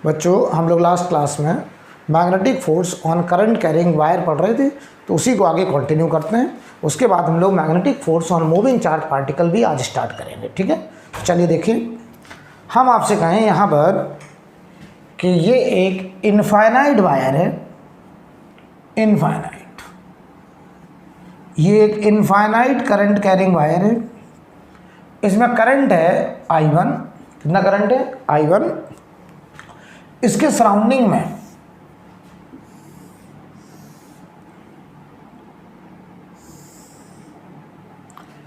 बच्चों हम लोग लास्ट क्लास में magnetic force on current carrying wire पढ़ रहे थे, तो उसी को आगे कंटिन्यू करते हैं। उसके बाद हम लोग magnetic force on moving charge particle भी आज स्टार्ट करेंगे। ठीक है, तो चलिए देखिए, हम आपसे कहें यहाँ पर कि ये एक इनफाइनाइट वायर है। इनफाइनाइट, ये एक इनफाइनाइट करंट कैरिंग वायर है। इसमें करंट है I1। कितना करंट है? I1। इसके सराउंडिंग में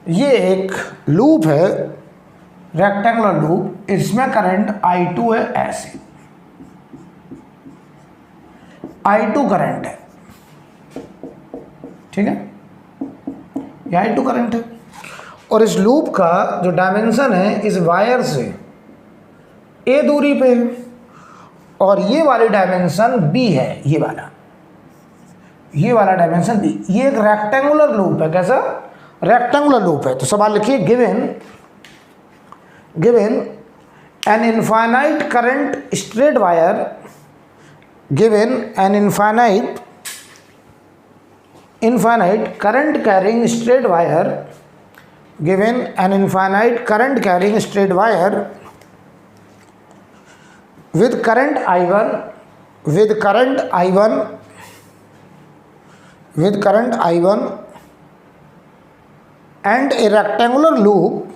ये एक लूप है, रेक्टेंगुलर लूप। इसमें करंट I2 है। ऐसे I2 करंट है, ठीक है, ये I2 करंट है। और इस लूप का जो डायमेंशन है इस वायर से A दूरी पे है, और ये वाली डायमेंशन B है। ये वाला डायमेंशन B। ये एक रेक्टेंगुलर लूप है। कैसा? रेक्टेंगुलर लूप है। तो सवाल लिखिए, given an infinite current straight wire, given an infinite current carrying straight wire, given an infinite current carrying straight wire with current I1 and a rectangular loop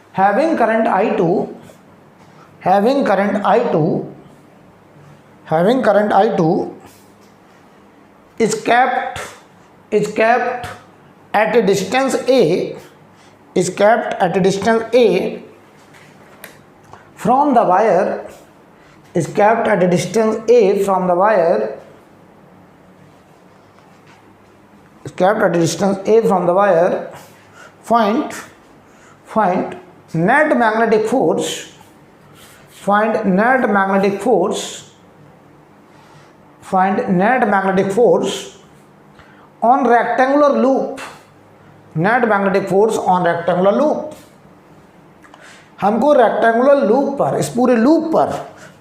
having current I2 is kept at a distance A from the wire, find net magnetic force on rectangular loop, हमको rectangular loop पर, इस पूरे loop पर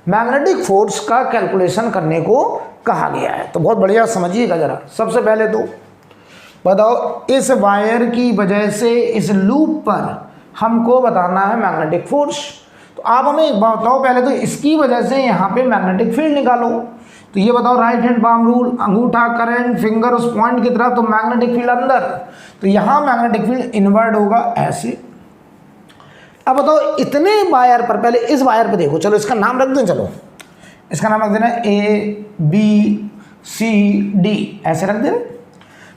magnetic force का calculation करने को कहा गया है। तो बहुत बढ़िया समझिएगा जरा। सबसे पहले तो बताओ, इस वायर की वजह से इस लूप पर हमको बताना है मैग्नेटिक फोर्स। तो आप हमें एक बात बताओ, पहले तो इसकी वजह से यहाँ पे मैग्नेटिक फील्ड निकालो। तो ये बताओ, राइट हैंड पाम रूल, अंगूठा करंट फिंगर उस पॉइंट की तरफ, तो मैग्नेटिक फील्ड अंदर। तो यहाँ मैग्नेटिक फील्ड इनवर्ट होगा ऐसे। अब बताओ, इतने वायर पर, पहले इस वायर पे देखो, चलो इसका नाम रख दें। चलो इसका नाम रख देना ABCD, ऐसे रख देना।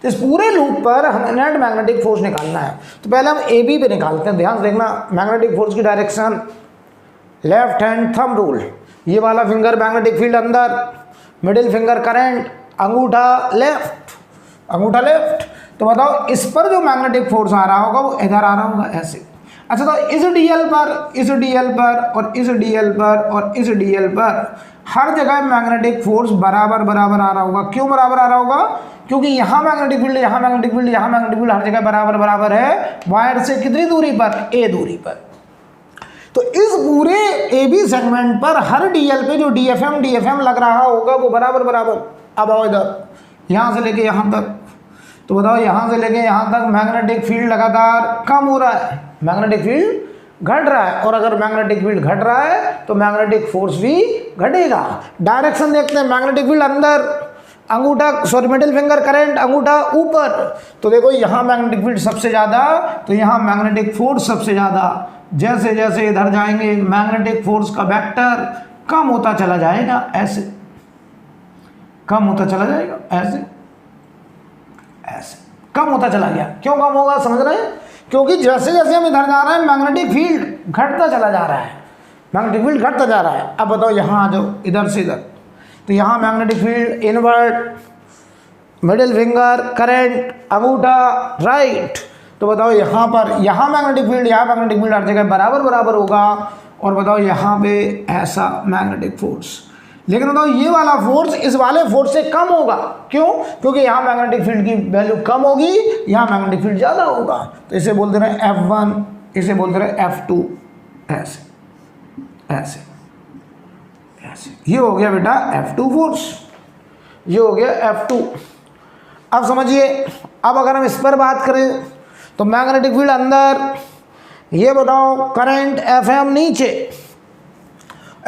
तो इस पूरे लूप पर हमें नेट मैग्नेटिक फोर्स निकालना है। तो पहले हम AB पे निकालते हैं। ध्यान से देखना, मैग्नेटिक फोर्स की direction left hand thumb rule, ये वाला फिंगर मैग्नेटिक फील्ड अंदर, मिडिल फिंगर करंट, अंगूठा लेफ्ट। तो बताओ, इस पर जो मैग्नेटिक फोर्स आ रहा होगा वो इधर आ रहा होगा ऐसे। अच्छा, तो इस DL पर हर जगह मैग्नेटिक फोर्स बराबर आ रहा होगा। क्यों बराबर आ रहा होगा? क्योंकि यहाँ मैग्नेटिक फील्ड, यहाँ मैग्नेटिक फील्ड हर जगह बराबर है। वायर से कितनी दूरी पर? A दूरी पर। तो इस पूरे AB सेगमेंट पर हर DL पे जो DFM लग रहा होगा वो बराबर। अब आओ इधर, यहाँ से लेके यहाँ तक। तो बताओ, यहाँ से लेके यहाँ तक मैग्नेटिक फील्ड लगातार कम हो रहा है, मैग्नेटिक फील्ड घट रहा है। और अगर मैग्नेटिक फील्ड घट रहा है तो मैग्नेटिक फोर्स भी घटेगा। डायरेक्शन देखते हैं, मैग्नेटिक फील्ड अंदर, मिडिल फिंगर करंट, अंगूठा ऊपर। तो देखो, यहाँ मैग्नेटिक फील्ड सबसे ज़्यादा, तो यहाँ मैग्नेटिक फोर्स सबसे ज़्यादा। जैसे जैसे इधर जाएंगे मैग्नेटिक फोर्स का वेक्टर कम होता चला जाएगा, ऐसे कम होता चला जाएगा, ऐसे कम होता चला गया। क्यों कम होगा? समझ रहे हैं? क्योंकि जैसे जैसे हम इधर जा रहे हैं मैग्नेटिक फील्ड घटता चला जा रहा है, अब बताओ, यहाँ आ जाओ इधर से इधर। तो यहाँ magnetic field invert, middle finger current, अंगूठा राइट। तो बताओ, यहाँ मैग्नेटिक फील्ड हर जगह बराबर होगा। और बताओ, यहाँ पे ऐसा मैग्नेटिक फोर्स, लेकिन बताओ ये वाला फोर्स इस वाले फोर्स से कम होगा। क्यों? क्योंकि यहाँ मैग्नेटिक फील्ड की वैल्यू कम होगी, यहाँ मैग्नेटिक फील्ड ज़्यादा होगा। तो इसे बोल दे रहे हैं F1 इसे बोलते रहे F2, ऐसे ऐसे ऐसे। ये हो गया बेटा F2 फोर्स, ये हो गया F2। अब समझिए, अब अगर हम इस पर बात करें तो मैग्नेटिक फील्ड अंदर, ये बताओ करंट FM नीचे,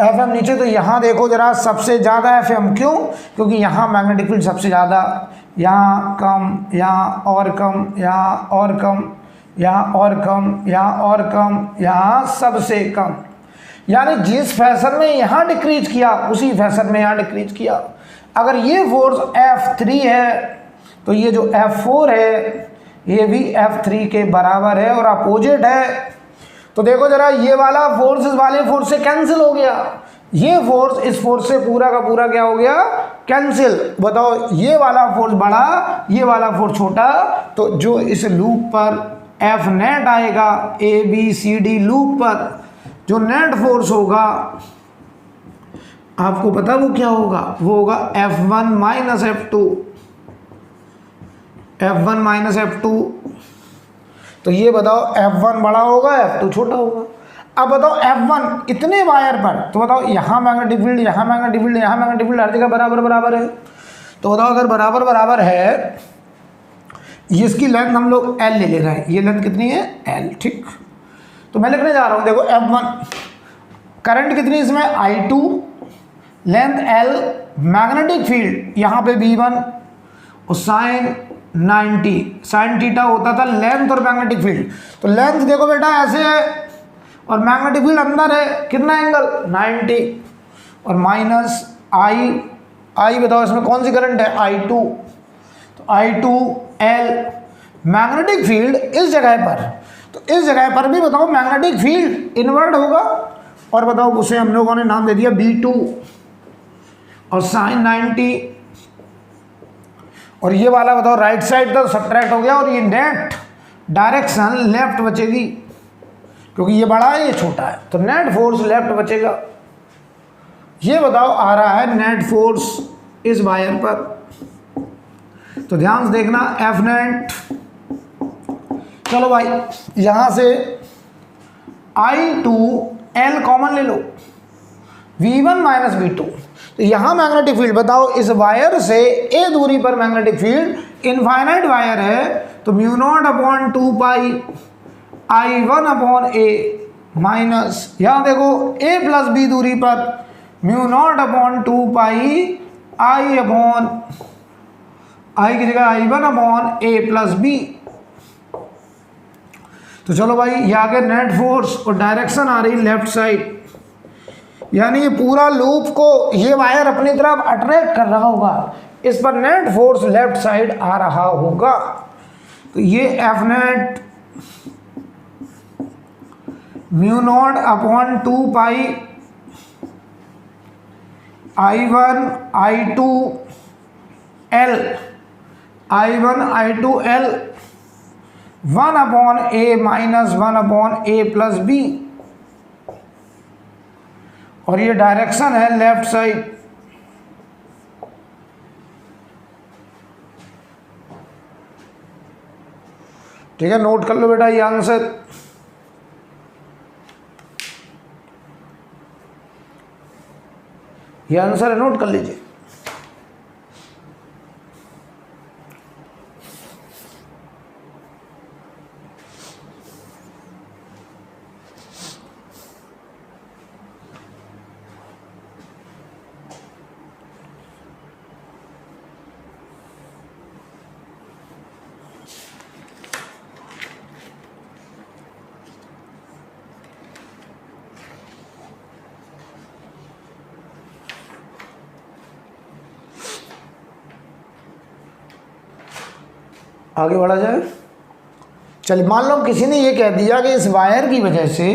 FM नीचे, तो यहाँ देखो जरा सबसे ज़्यादा FM, क्यों? क्योंकि यहाँ मैग्नेटिक फील्ड सबसे ज़्यादा, यहाँ कम, यहाँ और कम, यहाँ और कम, यहाँ और कम, यहाँ और कम, यहाँ सबसे कम। यानी जिस फैशन में यहाँ डिक्रीज किया उसी फैशन में यहाँ डिक्रीज किया। अगर ये फोर्स F3 है तो ये जो F4 है ये भी F3 के बराबर है और अपोजिट है। तो देखो जरा, ये वाला फोर्स इस वाले फोर्स से कैंसिल हो गया, ये फोर्स इस फोर्स से पूरा का पूरा क्या हो गया? कैंसिल। बताओ, ये वाला फोर्स बड़ा, ये वाला फोर्स छोटा, तो जो इस लूप पर F नेट आएगा, ABCD लूप पर जो नेट फोर्स होगा आपको पता वो क्या होगा? वो होगा F1 minus F2, F1 minus F2। तो ये बताओ F1 बड़ा होगा, F2 छोटा होगा। अब बताओ F1 इतने वायर पर, तो बताओ यहाँ मैग्नेटिक फील्ड, यहाँ मैग्नेटिक फील्ड, यहाँ मैग्नेटिक फील्ड, हर जगह बराबर बराबर है। तो बताओ अगर बराबर बराबर है, इसकी लेंथ हम लोग L ले रहे हैं, ये लेंथ कितनी है? L, ठीक। तो मैं लिखने जा रहा हूँ, देखो F1 करंट कितनी इसमें? I2, length L, magnetic field यहाँ पे V1 और साइन 90, साइन थीटा होता था लेंथ और मैग्नेटिक फील्ड। तो लेंथ देखो बेटा ऐसे है और मैग्नेटिक फील्ड अंदर है, कितना एंगल? 90, और माइनस I बताओ इसमें कौन सी करंट है? I2। तो I2 L, मैग्नेटिक फील्ड इस जगह पर, तो इस जगह पर भी बताओ मैग्नेटिक फील्ड इनवर्ट होगा, और बताओ उसे हम लोगों ने नाम दे दिया B2 और साइन 90, और ये वाला बताओ राइट साइड तो सब्ट्रैक्ट हो गया, और ये नेट डायरेक्शन लेफ्ट बचेगी, क्योंकि ये बड़ा है ये छोटा है, तो नेट फोर्स लेफ्ट बचेगा। ये बताओ आ रहा है नेट फोर्स इस वायर पर, तो ध्यान से देखना F नेट। चलो भाई, यहां से I2 L कॉमन ले लो, V1 माइनस V2। तो यहाँ मैग्नेटिक फील्ड बताओ इस वायर से A दूरी पर मैग्नेटिक फील्ड इनफाइनाइट वायर है, तो mu naught upon 2 pi I1 upon A minus, यहाँ देखो A प्लस B दूरी पर mu naught upon 2 pi I upon I की जगह I1 upon A plus B। तो चलो भाई, ये आगे नेट फोर्स और डायरेक्शन आ रही लेफ्ट साइड, यानी ये पूरा लूप को ये वायर अपनी तरफ अट्रैक्ट कर रहा होगा, इस पर नेट फोर्स लेफ्ट साइड आ रहा होगा। तो ये F net mu naught upon 2 pi I1 I2 L, I1 I2 L 1 upon A minus 1 upon A plus B, और ये डायरेक्शन है लेफ्ट साइड। ठीक है, नोट कर लो बेटा ये आंसर। ये आंसर है, नोट कर लीजिए। आगे बढ़ा जाए। चल, मान लो किसी ने ये कह दिया कि इस वायर की वजह से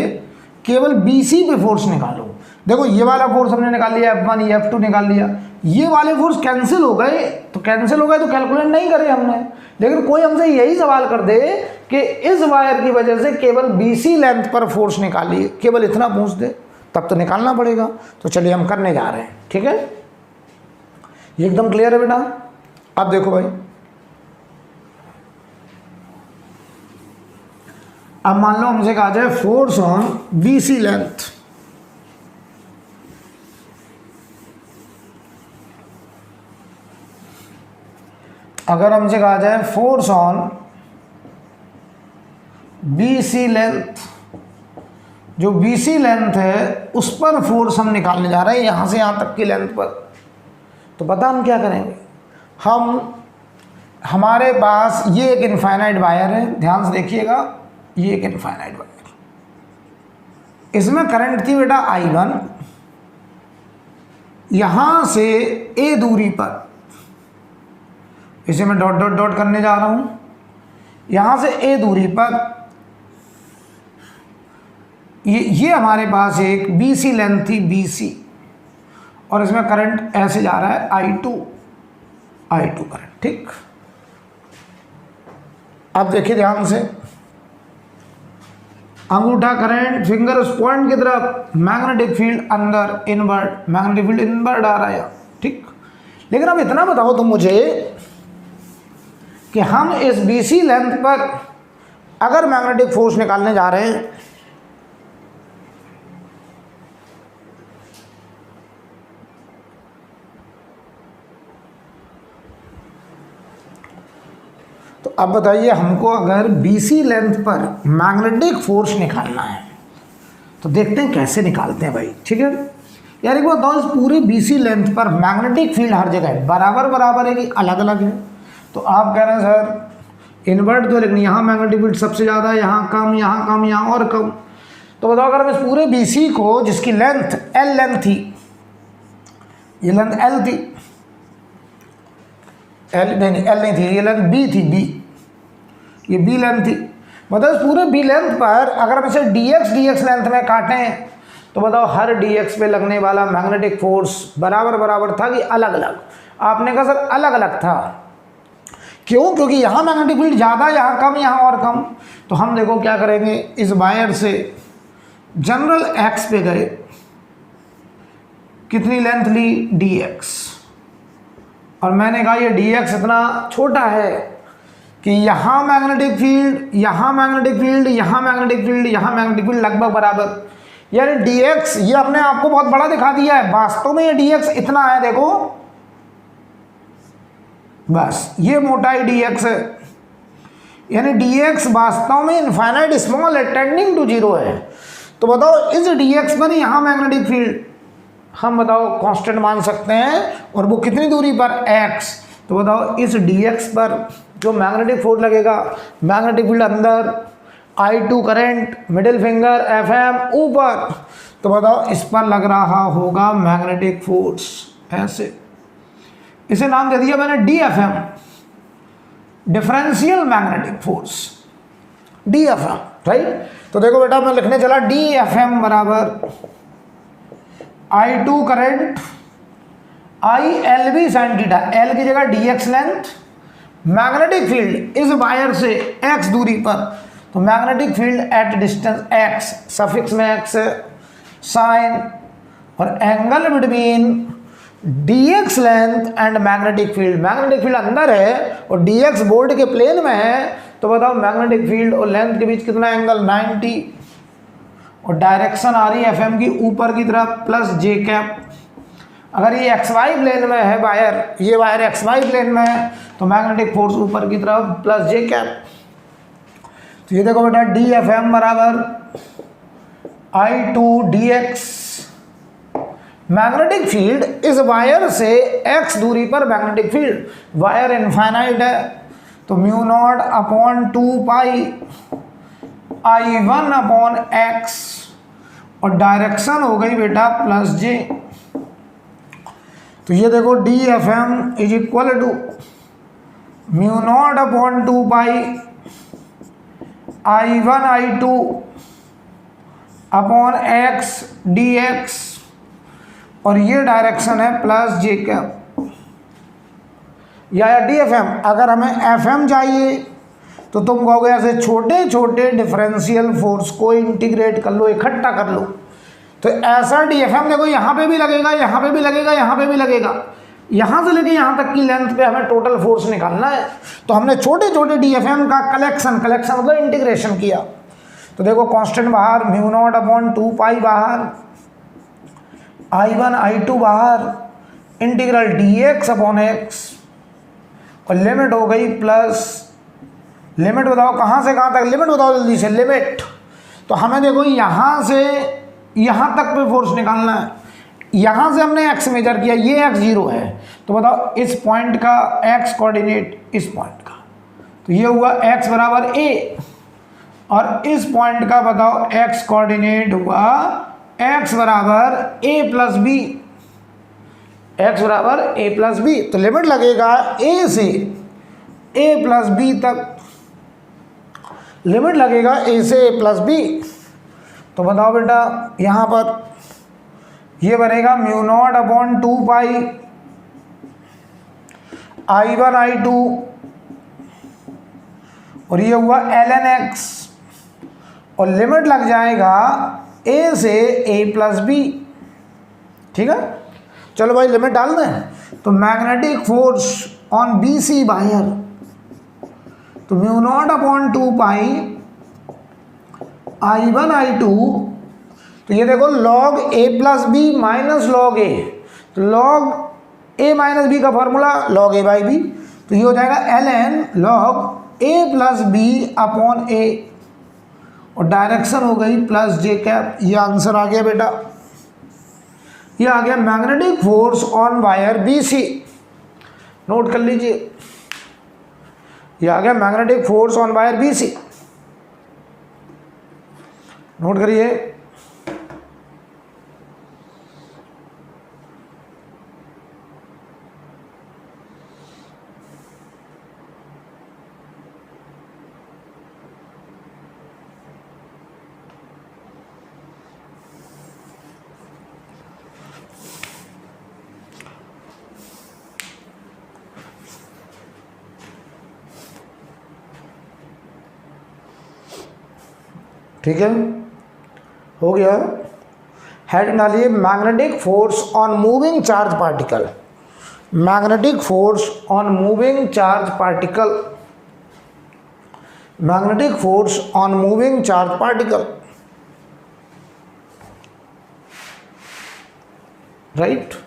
केवल BC पे फोर्स निकालो। देखो ये वाला फोर्स हमने निकाल लिया F1, ये F2 निकाल लिया, ये वाले फोर्स कैंसिल हो गए, तो कैंसिल हो गए तो कैलकुलेट नहीं करे हमने। लेकिन कोई हमसे यही सवाल कर दे कि इस वायर की वजह से केवल BC लेंथ पर फोर्स निकालिए, केवल इतना पूछ दे, तब तो निकालना पड़ेगा। तो चलिए हम करने जा रहे हैं, ठीक है, ये एकदम क्लियर है बेटा। अब देखो भाई, अब मान लो हमसे कहा जाए फोर्स ऑन BC लेंथ, अगर हमसे कहा जाए फोर्स ऑन BC लेंथ, जो BC लेंथ है उस पर फोर्स हम निकालने जा रहे हैं यहाँ से यहाँ तक की लेंथ पर, तो पता हम क्या करेंगे, हमारे पास ये एक इनफाइनाइट वायर है, ध्यान से देखिएगा, ये एक इनफाइनाइट वायर, इसमें करंट थी बेटा I1, यहाँ से A दूरी पर, इसे मैं डॉट डॉट डॉट करने जा रहा हूँ, यहाँ से A दूरी पर ये हमारे पास एक BC लेंथ थी BC, और इसमें करंट ऐसे जा रहा है I2 करंट, ठीक। अब देखिए ध्यान से, अंगूठा करंट, फिंगर उस पॉइंट की तरफ, मैग्नेटिक फील्ड अंदर इनवर्ड, मैग्नेटिक फील्ड इनवर्ड आ रहा है, ठीक। लेकिन अब इतना बताओ तुम मुझे कि हम इस BC लेंथ पर अगर मैग्नेटिक फोर्स निकालने जा रहे हैं, तो अब बताइए हमको अगर BC लेंथ पर मैग्नेटिक फोर्स निकालना है तो देखते हैं कैसे निकालते हैं भाई, ठीक है। यार एक बात बताओ, इस पूरे BC लेंथ पर मैग्नेटिक फील्ड हर जगह है, बराबर है कि अलग अलग है, तो आप कह रहे हैं सर इन्वर्ट तो, लेकिन यहाँ मैग्नेटिक फील्ड सबसे ज़्यादा है, यहाँ कम, यहाँ और कम, तो बताओ अगर हम इस पूरे BC को, जिसकी लेंथ L लेंथ थी, ये लेंथ L थी, L नहीं थी, ये लेंथ B थी, ये B लेंथ थी, मतलब इस पूरे B लेंथ पर अगर हम इसे dx लेंथ में काटें तो बताओ हर dx पे लगने वाला मैग्नेटिक फोर्स बराबर था कि अलग अलग, आपने कहा सर अलग अलग था, क्यों, क्योंकि यहाँ मैग्नेटिक फील्ड ज़्यादा, यहाँ कम, यहाँ और कम, तो हम देखो क्या करेंगे, इस वायर से जनरल x पे गए, कितनी लेंथ ली dx, और मैंने कहा ये dx इतना छोटा है कि यहाँ मैग्नेटिक फील्ड, यहाँ मैग्नेटिक फील्ड, यहाँ मैग्नेटिक फील्ड, यहाँ मैग्नेटिक फील्ड लगभग बराबर, यानी dx ये अपने आप को बहुत बड़ा दिखा दिया है, वास्तव में ये dx इतना है, देखो बस ये मोटाई dx है, यानी dx वास्तव में इनफाइनाइट स्मॉल है, टेंडिंग टू जीरो है, तो बताओ इस dx पर यहाँ मैग्नेटिक फील्ड हम बताओ कांस्टेंट मान सकते हैं, और वो कितनी दूरी पर x, तो बताओ इस dx पर जो मैग्नेटिक फोर्स लगेगा, मैग्नेटिक फील्ड अंदर, I2 current, middle finger FM ऊपर, तो बताओ इस पर लग रहा होगा मैग्नेटिक फोर्स, ऐसे, इसे नाम दे दिया मैंने DFM, differential magnetic force, DFM, right. तो देखो बेटा मैं लिखने चला DFM बराबर I2 current ILB sin theta, L की जगह dx लेंथ, मैग्नेटिक फील्ड इस वायर से x दूरी पर, तो magnetic field at distance x, suffix में x है, साइन, और angle between dx length and magnetic field अंदर है और dx बोर्ड के प्लेन में है, तो बताओ मैग्नेटिक फील्ड और लेंथ के बीच कितना एंगल, 90, और डायरेक्शन आ रही है FM की ऊपर की तरफ प्लस j कैप, अगर ये XY प्लेन में है वायर, ये वायर XY प्लेन में है, तो मैग्नेटिक फोर्स ऊपर की तरफ प्लस j कैप, तो ये देखो बेटा DFM बराबर I2 dx, मैग्नेटिक फील्ड इस वायर से x दूरी पर मैग्नेटिक फील्ड, वायर इनफाइनाइट है, तो mu naught upon 2 pi I1 upon x, और डायरेक्शन हो गई बेटा प्लस j, तो ये देखो DFM is equal to mu naught upon 2 pi I1 I2 upon x dx, और ये डायरेक्शन है प्लस j कैप, या DFM। अगर हमें FM चाहिए तो तुम कहोगे ऐसे छोटे छोटे डिफरेंशियल फोर्स को इंटीग्रेट कर लो, इकट्ठा कर लो, तो ऐसा DFM देखो यहाँ पे भी लगेगा, यहाँ पे भी लगेगा, यहाँ पे भी लगेगा, यहाँ से लेके यहाँ तक की लेंथ पे हमें टोटल फोर्स निकालना है, तो हमने छोटे छोटे DFM का कलेक्शन मतलब इंटीग्रेशन किया, तो देखो कांस्टेंट बाहर, म्यू नॉट अपॉन 2 पाई बाहर, I1 I2 बाहर, इंटीग्रल dx अपॉन x, और लिमिट हो गई प्लस, लिमिट बताओ कहाँ से कहाँ तक, लिमिट बताओ जल्दी से, लिमिट। तो हमें देखो यहाँ से यहाँ तक पे फोर्स निकालना है, यहाँ से हमने x मेजर किया, ये x0 है, तो बताओ इस पॉइंट का x कोऑर्डिनेट इस पॉइंट का, तो ये हुआ x बराबर a, और इस पॉइंट का बताओ x कोऑर्डिनेट हुआ x बराबर a प्लस बी, x बराबर a प्लस बी। तो लिमिट लगेगा a से a प्लस बी तक, लिमिट लगेगा a से a प्लस बी। तो बताओ बेटा यहाँ पर ये बनेगा mu naught upon 2 pi I1 I2, और ये हुआ ln x, और लिमिट लग जाएगा a से a प्लस बी। ठीक है, चलो भाई लिमिट डाल दें। तो magnetic force on B C wire, तो mu naught upon 2 pi I1 I2, तो ये देखो log a plus B minus log A, तो log a माइनस बी का formula log a by B, तो ये हो जाएगा ln log a plus B upon A, और डायरेक्शन हो गई प्लस जे कैप। ये आंसर आ गया बेटा, ये आ गया magnetic force on wire B C. Note कर लीजिए, ये आ गया magnetic force on wire B C, note करिए। ठीक है, हो गया। हेड डालिए, magnetic force on moving charge particle, magnetic force on moving charge particle, magnetic force on moving charge particle, right.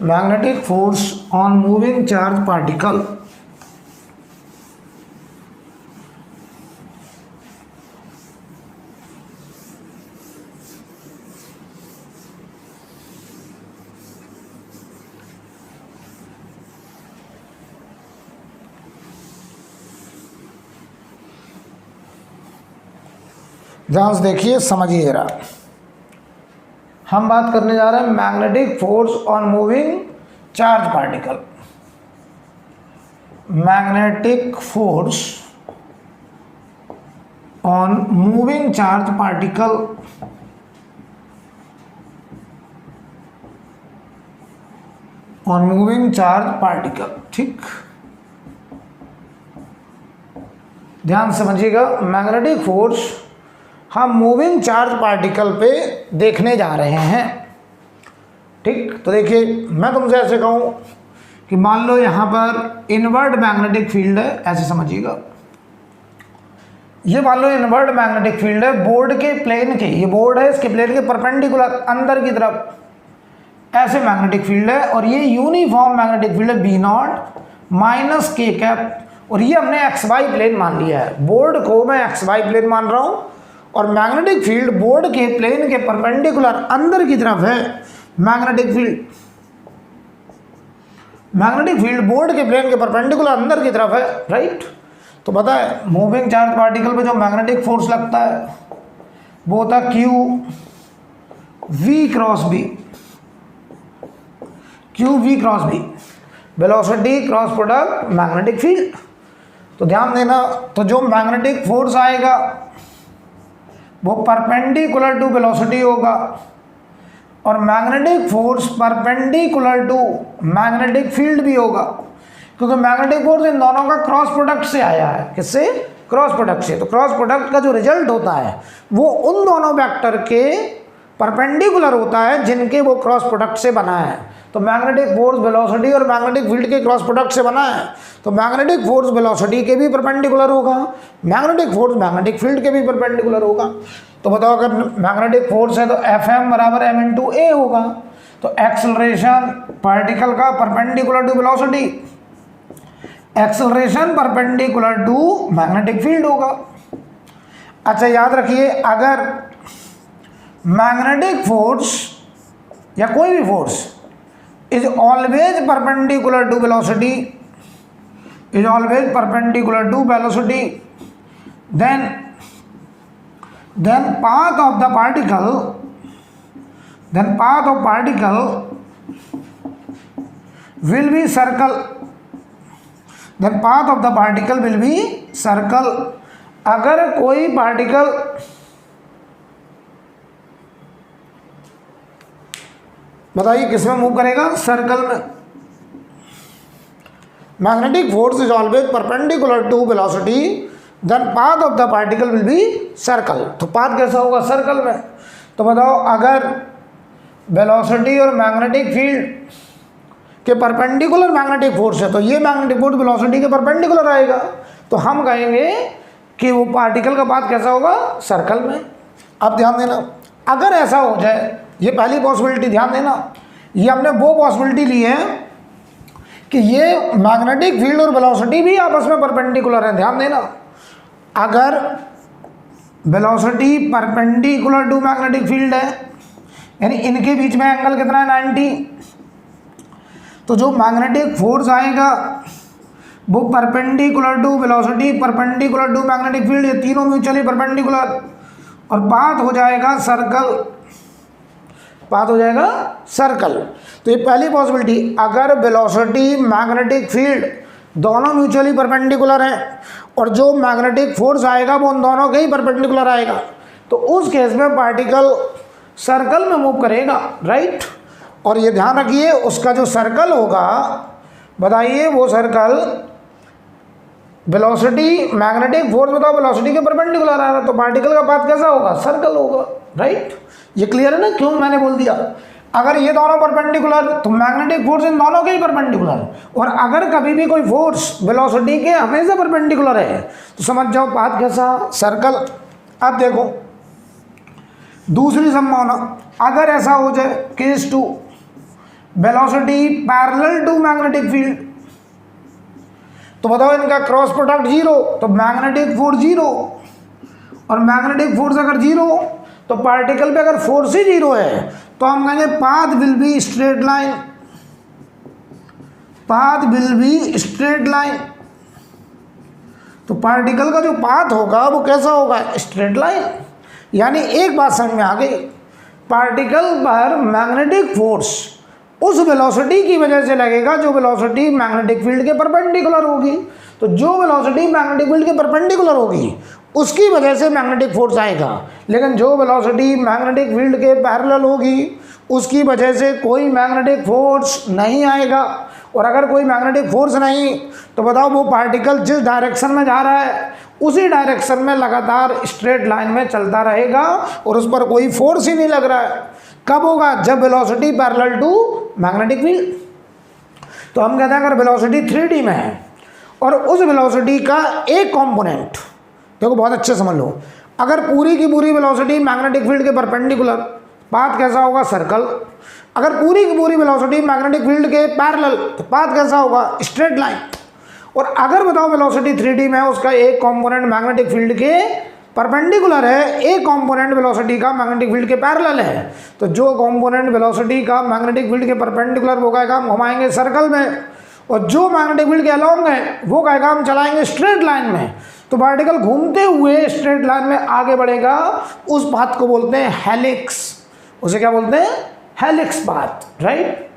Magnetic force on moving charge particle, ध्यान से देखिए, समझिए जरा। हम बात करने जा रहे हैं magnetic force on moving charge particle, magnetic force on moving charge particle, on moving charge particle. ठीक, ध्यान समझिएगा, मैग्नेटिक फोर्स हम मूविंग चार्ज पार्टिकल पे देखने जा रहे हैं। ठीक, तो देखिए मैं तुमसे ऐसे कहूँ कि मान लो यहाँ पर इनवर्ड मैग्नेटिक फील्ड है, ऐसे समझिएगा। ये मान लो इनवर्ड मैग्नेटिक फील्ड है बोर्ड के प्लेन के, ये बोर्ड है, इसके प्लेन के परपेंडिकुलर अंदर की तरफ ऐसे मैग्नेटिक फील्ड है, और ये यूनिफॉर्म मैग्नेटिक फील्ड है बी नॉट माइनस के कैप, और ये हमने एक्स वाई प्लेन मान लिया है। बोर्ड को मैं एक्स वाई प्लेन मान रहा हूँ, और मैग्नेटिक फील्ड बोर्ड के प्लेन के परपेंडिकुलर अंदर की तरफ है। Magnetic field, magnetic field board के प्लेन के परपेंडिकुलर अंदर की तरफ है, राइट। तो पता है मूविंग चार्ज पार्टिकल पे जो मैग्नेटिक फोर्स लगता है वो होता है q v cross B, q v cross B, velocity cross product magnetic field. तो ध्यान देना, तो जो मैग्नेटिक फोर्स आएगा वो परपेंडिकुलर टू वेलोसिटी होगा, और magnetic force perpendicular to magnetic field भी होगा, क्योंकि मैग्नेटिक फोर्स इन दोनों का क्रॉस प्रोडक्ट से आया है। किससे? क्रॉस प्रोडक्ट से। तो क्रॉस प्रोडक्ट का जो रिजल्ट होता है वो उन दोनों वेक्टर के परपेंडिकुलर होता है जिनके वो क्रॉस प्रोडक्ट से बना है। तो मैग्नेटिक फोर्स वेलोसिटी और मैग्नेटिक फील्ड के क्रॉस प्रोडक्ट से बना है, तो मैग्नेटिक फोर्स वेलोसिटी के भी परपेंडिकुलर होगा, मैग्नेटिक फोर्स मैग्नेटिक फील्ड के भी परपेंडिकुलर होगा। तो बताओ अगर मैग्नेटिक फोर्स है तो Fm बराबर m इंटू ए होगा। तो एक्सेलरेशन पार्टिकल का perpendicular to velocity, acceleration perpendicular to magnetic field होगा। अच्छा याद रखिए, अगर मैग्नेटिक फोर्स या कोई भी force is always perpendicular to velocity, is always perpendicular to velocity, then path of the particle will be circle, then path of the particle will be circle। अगर कोई पार्टिकल बताइए किस में मूव करेगा, circle में। Magnetic force is always perpendicular to velocity, then path of the particle will be circle. तो path कैसा होगा, सर्कल में। तो बताओ अगर वेलोसिटी और मैग्नेटिक फील्ड के परपेंडिकुलर मैग्नेटिक फोर्स है तो ये मैग्नेटिक फोर्स वेलोसिटी के परपेंडिकुलर आएगा, तो हम कहेंगे कि वो पार्टिकल का पाथ कैसा होगा, सर्कल में। अब ध्यान देना, अगर ऐसा हो जाए, ये पहली पॉसिबिलिटी ध्यान देना, ये हमने वो पॉसिबिलिटी ली है कि ये मैग्नेटिक फील्ड और वेलोसिटी भी आपस में परपेंडिकुलर है। ध्यान देना, अगर velocity perpendicular to magnetic field है, यानी इनके बीच में एंगल कितना है, 90, तो जो मैग्नेटिक फोर्स आएगा वो perpendicular to velocity, perpendicular to magnetic field, ये तीनों म्यूचुअली परपेंडिकुलर, और पाथ हो जाएगा सर्कल, पाथ हो जाएगा सर्कल। तो ये पहली पॉसिबिलिटी, अगर वेलोसिटी मैग्नेटिक फील्ड दोनों म्यूचुअली परपेंडिकुलर हैं और जो मैग्नेटिक फोर्स आएगा वो उन दोनों के ही परपेंडिकुलर आएगा, तो उस केस में पार्टिकल सर्कल में मूव करेगा, राइट। और ये ध्यान रखिए, उसका जो सर्कल होगा, बताइए वो सर्कल वेलोसिटी मैग्नेटिक फोर्स बताओ वेलोसिटी के परपेंडिकुलर आ रहा है, तो पार्टिकल का पाथ कैसा होगा, सर्कल होगा, राइट। ये क्लियर है ना, क्यों मैंने बोल दिया। अगर ये दोनों परपेंडिकुलर तो मैग्नेटिक फोर्स इन दोनों के ही परपेंडिकुलर, और अगर कभी भी कोई फोर्स वेलोसिटी के हमेशा परपेंडिकुलर है तो समझ जाओ पाथ कैसा, सर्कल। अब देखो दूसरी संभावना, अगर ऐसा हो जाए case 2, velocity parallel to magnetic field, तो बताओ इनका क्रॉस प्रोडक्ट 0, तो मैग्नेटिक फोर्स 0, और मैग्नेटिक फोर्स अगर 0 तो पार्टिकल पे अगर फोर्स ही 0 है तो हम कहेंगे path will be straight line, path will be straight line. तो पार्टिकल का जो पाथ होगा वो कैसा होगा, स्ट्रेट लाइन। यानी एक बात समझ में आ गई, पार्टिकल पर मैग्नेटिक फोर्स उस वेलोसिटी की वजह से लगेगा जो वेलोसिटी मैग्नेटिक फील्ड के परपेंडिकुलर होगी। तो जो वेलोसिटी मैग्नेटिक फील्ड के परपेंडिकुलर होगी उसकी वजह से मैग्नेटिक फोर्स आएगा, लेकिन जो वेलोसिटी मैग्नेटिक फील्ड के पैरेलल होगी उसकी वजह से कोई मैग्नेटिक फोर्स नहीं आएगा। और अगर कोई मैग्नेटिक फोर्स नहीं तो बताओ वो पार्टिकल जिस डायरेक्शन में जा रहा है उसी डायरेक्शन में लगातार स्ट्रेट लाइन में चलता रहेगा और उस पर कोई फोर्स ही नहीं लग रहा है। कब होगा, जब velocity parallel to magnetic field. तो हम कहते हैं अगर वेलोसिटी 3D में है और उस वेलोसिटी का एक कंपोनेंट, देखो बहुत अच्छे समझ लो, अगर पूरी की पूरी वेलोसिटी मैग्नेटिक फील्ड के परपेंडिकुलर, पाथ कैसा होगा, सर्कल। अगर पूरी की पूरी वेलोसिटी मैग्नेटिक फील्ड के पैरेलल तो पाथ कैसा होगा, स्ट्रेट लाइन। और अगर बताओ वेलोसिटी 3D में है, उसका एक कंपोनेंट मैग्नेटिक फील्ड के परपेंडिकुलर है, एक कंपोनेंट वेलोसिटी का मैग्नेटिक फील्ड के पैरेलल है, तो जो कंपोनेंट वेलोसिटी का मैग्नेटिक फील्ड के परपेंडिकुलर वो कहेगा हम घुमाएंगे सर्कल में, और जो मैग्नेटिक फील्ड के अलॉन्ग है वो कहेगा हम चलाएंगे स्ट्रेट लाइन में। तो पार्टिकल घूमते हुए स्ट्रेट लाइन में आगे बढ़ेगा, उस पाथ को बोलते हैं हेलिक्स। उसे क्या बोलते हैं, हेलिक्स पाथ, राइट।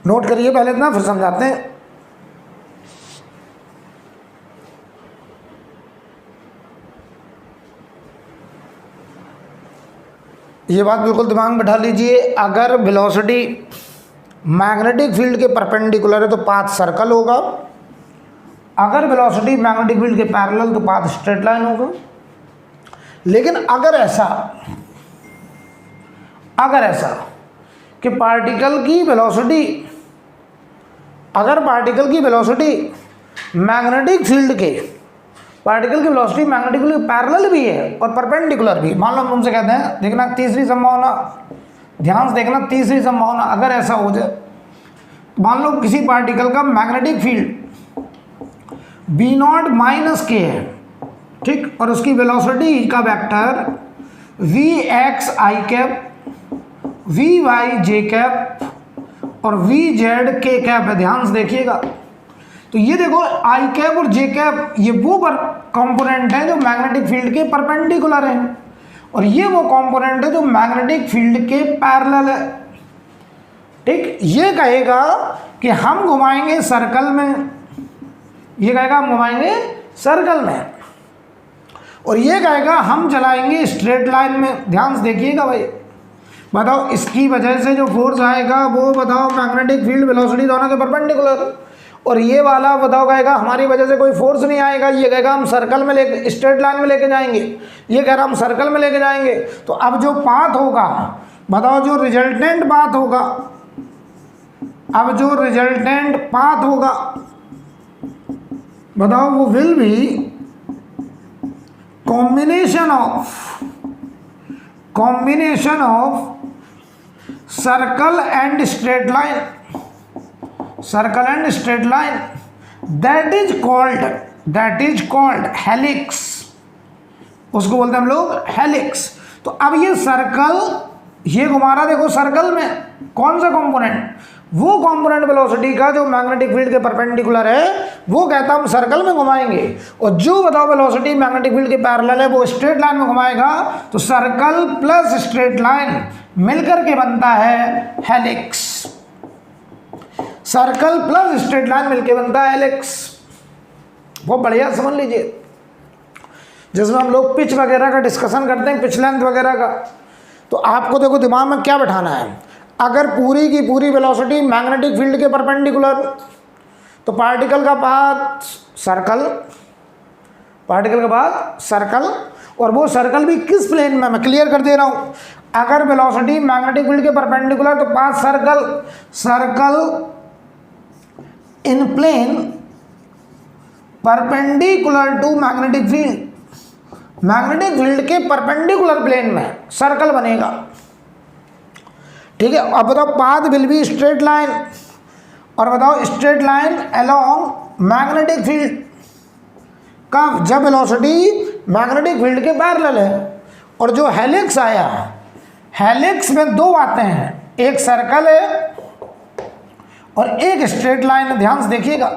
नोट करिए पहले इतना, फिर समझाते हैं। ये बात बिल्कुल दिमाग में बैठा लीजिए, अगर वेलोसिटी मैग्नेटिक फील्ड के परपेंडिकुलर है तो पाथ सर्कल होगा, अगर वेलोसिटी मैग्नेटिक फील्ड के पैरेलल तो पाथ स्ट्रेट लाइन होगा। लेकिन अगर अगर ऐसा कि पार्टिकल की वेलोसिटी, अगर पार्टिकल की वेलोसिटी मैग्नेटिक फील्ड के, पार्टिकल की वेलोसिटी मैग्नेटिक फील्ड के पैरेलल भी है और परपेंडिकुलर भी, मान लो हम तुमसे कहते हैं, देखना तीसरी संभावना, ध्यान से देखना तीसरी संभावना, अगर ऐसा हो जाए, मान लो किसी पार्टिकल का magnetic field B0 minus K है, ठीक, और उसकी वेलोसिटी का vector Vx i cap, Vy j cap और Vz k कैप है। ध्यान से देखिएगा, तो ये देखो आई कैप और जे कैप ये वो कंपोनेंट है जो मैग्नेटिक फील्ड के परपेंडिकुलर हैं, और ये वो कंपोनेंट है जो मैग्नेटिक फील्ड के पैरेलल है, ठीक। ये कहेगा कि हम घुमाएंगे सर्कल में, ये कहेगा हम घुमाएंगे सर्कल में, और ये कहेगा हम चलाएंगे स्ट्रेट लाइन में। ध्यान से देखिएगा भाई, बताओ इसकी वजह से जो फोर्स आएगा वो बताओ मैग्नेटिक फील्ड वेलोसिटी दोनों के परपेंडिकुलर, और ये वाला बताओ कहेगा हमारी वजह से कोई फोर्स नहीं आएगा, ये कहेगा हम सर्कल में लेके स्ट्रेट लाइन में लेके जाएंगे, ये कह रहा हम सर्कल में लेके जाएंगे। तो अब जो पाथ होगा बताओ, जो रिजल्टेंट पाथ होगा, अब जो रिजल्टेंट पाथ होगा बताओ वो will be combination of circle and straight line, circle and straight line, that is called helix, उसको बोलते हैं हम लोग हेलिक्स। तो अब ये सर्कल ये घुमा रहा, देखो सर्कल में कौन सा कंपोनेंट, वो कंपोनेंट वेलोसिटी का जो मैग्नेटिक फील्ड के परपेंडिकुलर है वो कहता हम सर्कल में घुमाएंगे, और जो बताओ वेलोसिटी मैग्नेटिक फील्ड के पैरेलल है वो स्ट्रेट लाइन में घुमाएगा। तो सर्कल प्लस स्ट्रेट लाइन मिलकर के बनता है helix, circle plus straight line मिलकर बनता है हेलिक्स। बहुत बढ़िया समझ लीजिए, जिसमें हम लोग पिच वगैरह का डिस्कशन करते हैं, पिच लेंथ वगैरह का, तो आपको देखो दिमाग में क्या बैठाना है, अगर पूरी की पूरी वेलोसिटी मैग्नेटिक फील्ड के परपेंडिकुलर, तो पार्टिकल का पाथ सर्कल, पार्टिकल का पाथ सर्कल, और वो सर्कल भी किस प्लेन में, मैं क्लियर कर दे रहा हूं, अगर वेलोसिटी मैग्नेटिक फील्ड के परपेंडिकुलर तो path circle, circle in plane perpendicular to magnetic field, magnetic field के परपेंडिकुलर प्लेन में सर्कल बनेगा, ठीक है। अब बताओ path will be straight line, और बताओ straight line along magnetic field, कब, जब वेलोसिटी मैग्नेटिक फील्ड के पैरेलल है। और जो हेलिक्स आया, हेलिक्स में दो बातें हैं, एक सर्कल है और एक स्ट्रेट लाइन है। ध्यान से देखिएगा,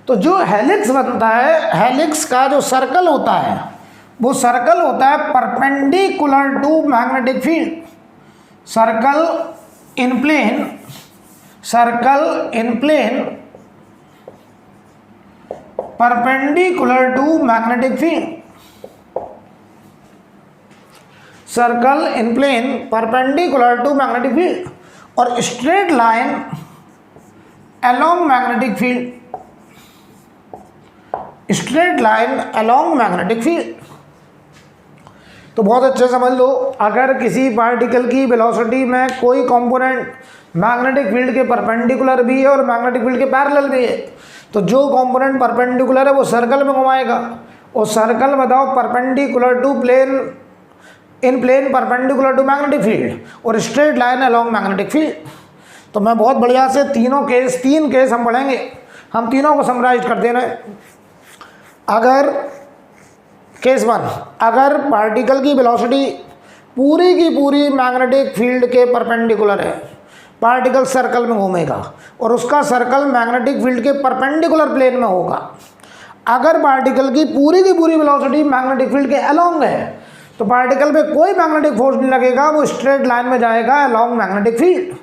तो जो हेलिक्स बनता है, हेलिक्स का जो सर्कल होता है वो सर्कल होता है perpendicular to magnetic field, circle in plane, circle in plane perpendicular to magnetic field, circle in plane perpendicular to magnetic field, और straight line along magnetic field, straight line along magnetic field. तो बहुत अच्छे समझ लो, अगर किसी particle की velocity में कोई कंपोनेंट मैग्नेटिक फील्ड के परपेंडिकुलर भी है और मैग्नेटिक फील्ड के पैरेलल भी है, तो जो कंपोनेंट परपेंडिकुलर है वो सर्कल में घुमाएगा, और सर्कल बताओ perpendicular to plane, in plane perpendicular to magnetic field, और straight line along magnetic field. तो मैं बहुत बढ़िया से तीनों केस, तीन केस हम पढ़ेंगे, हम तीनों को समराइज कर देना है। अगर केस वन, अगर पार्टिकल की वेलोसिटी पूरी की पूरी मैग्नेटिक फील्ड के परपेंडिकुलर है, पार्टिकल सर्कल में घूमेगा और उसका सर्कल मैग्नेटिक फील्ड के परपेंडिकुलर प्लेन में होगा। अगर पार्टिकल की पूरी वेलोसिटी मैग्नेटिक फील्ड के अलोंग है, तो पार्टिकल पे कोई मैग्नेटिक फोर्स नहीं लगेगा, वो स्ट्रेट लाइन में जाएगा अलोंग मैग्नेटिक फील्ड।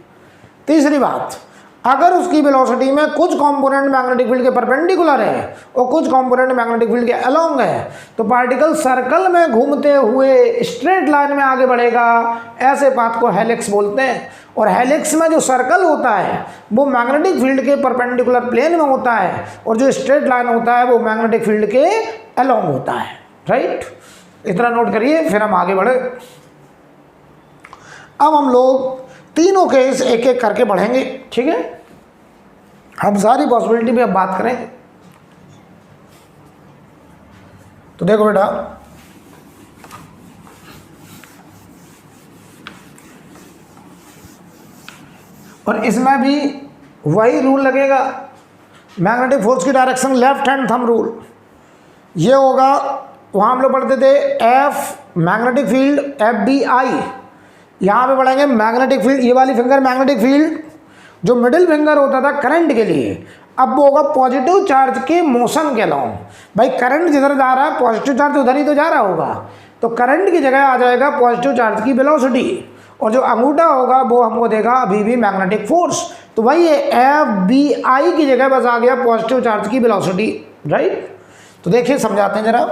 तीसरी बात, अगर उसकी वेलोसिटी में कुछ कंपोनेंट मैग्नेटिक फील्ड के परपेंडिकुलर है और कुछ कंपोनेंट मैग्नेटिक फील्ड के अलोंग है, तो पार्टिकल सर्कल में घूमते हुए स्ट्रेट लाइन में आगे बढ़ेगा। ऐसे पाथ को हेलिक्स बोलते हैं। और हेलिक्स में जो सर्कल होता है वो मैग्नेटिक फील्ड के परपेंडिकुलर प्लेन में होता है, और जो स्ट्रेट लाइन होता है वो मैग्नेटिक फील्ड के अलोंग होता है। राइट, इतना नोट करिए, फिर हम आगे बढ़े। अब हम लोग तीनों केस एक एक करके पढ़ेंगे, ठीक है। हम सारी पॉसिबिलिटी पे अब बात करेंगे। तो देखो बेटा, और इसमें भी वही रूल लगेगा, मैग्नेटिक फोर्स की direction left hand thumb rule. ये होगा, वहाँ हम लोग पढ़ते थे एफ मैग्नेटिक फील्ड FBI, यहाँ पे पढ़ेंगे मैग्नेटिक फील्ड, ये वाली फिंगर मैग्नेटिक फील्ड, जो मिडिल फिंगर होता था करंट के लिए, अब वो होगा पॉजिटिव चार्ज के मोशन के अलाउंग। भाई करंट जिधर जा रहा है पॉजिटिव चार्ज उधर ही तो जा रहा होगा, तो करंट की जगह आ जाएगा पॉजिटिव चार्ज की वेलोसिटी, और जो अंगूठा होगा वो हमको देगा अभी भी मैग्नेटिक फोर्स। तो वही है FBI की जगह बस आ गया पॉजिटिव चार्ज की वेलोसिटी, राइट। तो देखिए समझाते हैं जरा।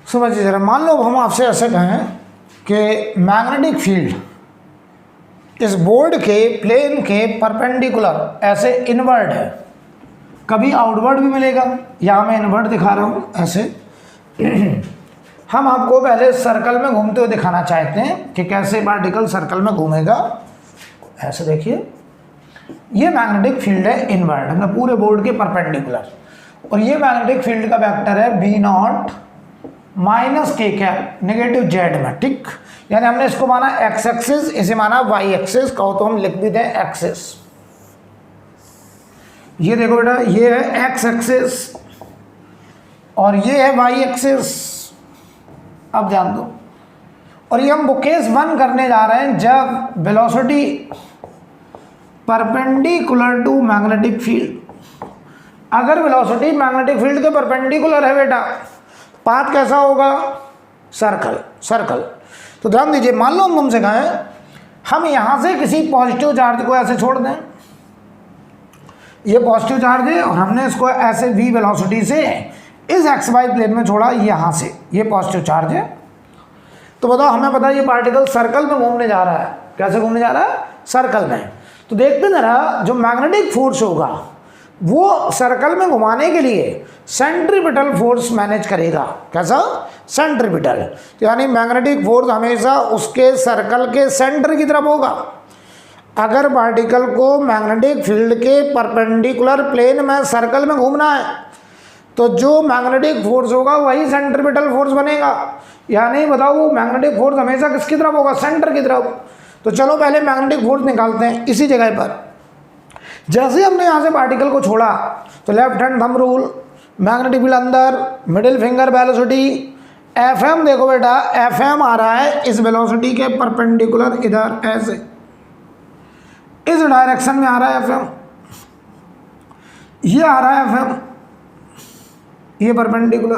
समझिए जरा, मान लो हम आपसे ऐसे कहें कि मैग्नेटिक फील्ड इस बोर्ड के प्लेन के परपेंडिकुलर ऐसे इनवर्ड है, कभी आउटवर्ड भी मिलेगा, यहाँ मैं इनवर्ड दिखा रहा हूँ ऐसे। हम आपको पहले सर्कल में घूमते हुए दिखाना चाहते हैं कि कैसे पार्टिकल सर्कल में घूमेगा। ऐसे देखिए, ये मैग्नेटिक फील्ड है इनवर्ड, हमने पूरे बोर्ड के परपेंडिकुलर, और ये मैग्नेटिक फील्ड का वेक्टर है B0 minus K cap negative Z में, ठीक। यानी हमने इसको माना एक्स एक्सिस, इसे माना वाई एक्सिस, कहो तो हम लिख भी दें एक्सिस। ये देखो बेटा, ये है एक्स एक्सिस और ये है वाई एक्सिस, अब जान दो। और ये हम केस 1 करने जा रहे हैं जब velocity perpendicular to magnetic field. अगर वेलोसिटी मैग्नेटिक फील्ड के परपेंडिकुलर है बेटा, पाथ कैसा होगा, सर्कल, सर्कल। तो ध्यान दीजिए, मान लो हम तुमसे कहें हम यहां से किसी पॉजिटिव चार्ज को ऐसे छोड़ दें, ये पॉजिटिव चार्ज है और हमने इसको ऐसे v वेलोसिटी से इस XY प्लेन में छोड़ा, यहां से ये पॉजिटिव चार्ज है। तो बताओ, हमें पता है ये पार्टिकल सर्कल में घूमने जा रहा है, कैसे घूमने जा रहा है, सर्कल में। तो देखते जरा, जो मैग्नेटिक फोर्स होगा वो सर्कल में घुमाने के लिए सेंट्रीपिटल फोर्स मैनेज करेगा। कैसा, सेंट्रीपिटल। तो यानी मैग्नेटिक फोर्स हमेशा उसके सर्कल के सेंटर की तरफ होगा। अगर पार्टिकल को मैग्नेटिक फील्ड के परपेंडिकुलर प्लेन में सर्कल में घूमना है तो जो मैग्नेटिक फोर्स होगा वही सेंट्रीपिटल फोर्स बनेगा। यानी बताओ, वो मैग्नेटिक फोर्स हमेशा किसकी तरफ होगा, सेंटर की तरफ। तो चलो पहले मैग्नेटिक फोर्स निकालते हैं इसी जगह पर। जैसे हमने यहाँ से पार्टिकल को छोड़ा तो left hand thumb rule, magnetic field अंदर, मिडिल फिंगर वेलोसिटी, FM देखो बेटा, FM आ रहा है इस वेलोसिटी के परपेंडिकुलर, इधर ऐसे इस डायरेक्शन में आ रहा है FM, ये आ रहा है FM, ये परपेंडिकुलर।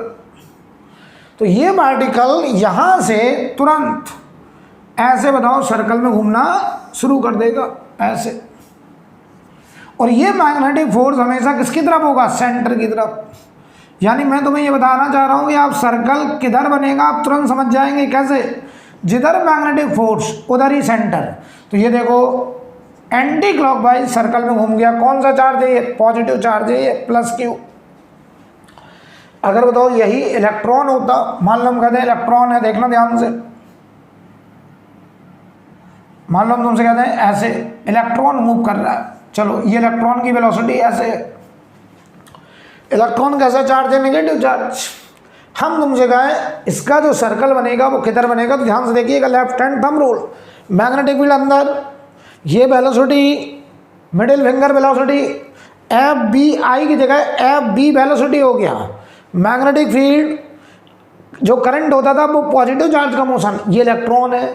तो ये पार्टिकल यहाँ से तुरंत ऐसे बताओ सर्कल में घूमना शुरू कर देगा, ऐसे। और ये मैग्नेटिक फोर्स हमेशा किसकी तरफ होगा, सेंटर की तरफ। यानी मैं तुम्हें ये बताना चाह रहा हूँ कि आप सर्कल किधर बनेगा आप तुरंत समझ जाएंगे कैसे, जिधर मैग्नेटिक फोर्स उधर ही सेंटर। तो ये देखो, एंटी क्लॉकवाइज सर्कल में घूम गया। कौन सा चार्ज है ये, पॉजिटिव चार्ज है ये, +Q। अगर बताओ यही इलेक्ट्रॉन होता, मान लो हम कहते हैं इलेक्ट्रॉन है, देखना ध्यान से, मान लो हम तुमसे कहते हैं ऐसे इलेक्ट्रॉन मूव कर रहा है, चलो ये इलेक्ट्रॉन की वेलोसिटी ऐसे है। इलेक्ट्रॉन कैसा चार्ज है, नेगेटिव चार्ज। हम तुमसे कहें इसका जो सर्कल बनेगा वो किधर बनेगा, तो ध्यान से देखिएगा, left hand thumb rule, magnetic field अंदर, ये velocity, middle finger velocity, F B I की जगह एफ बी वेलोसिटी हो गया। मैग्नेटिक फील्ड जो करंट होता था वो पॉजिटिव चार्ज का मोशन, ये इलेक्ट्रॉन है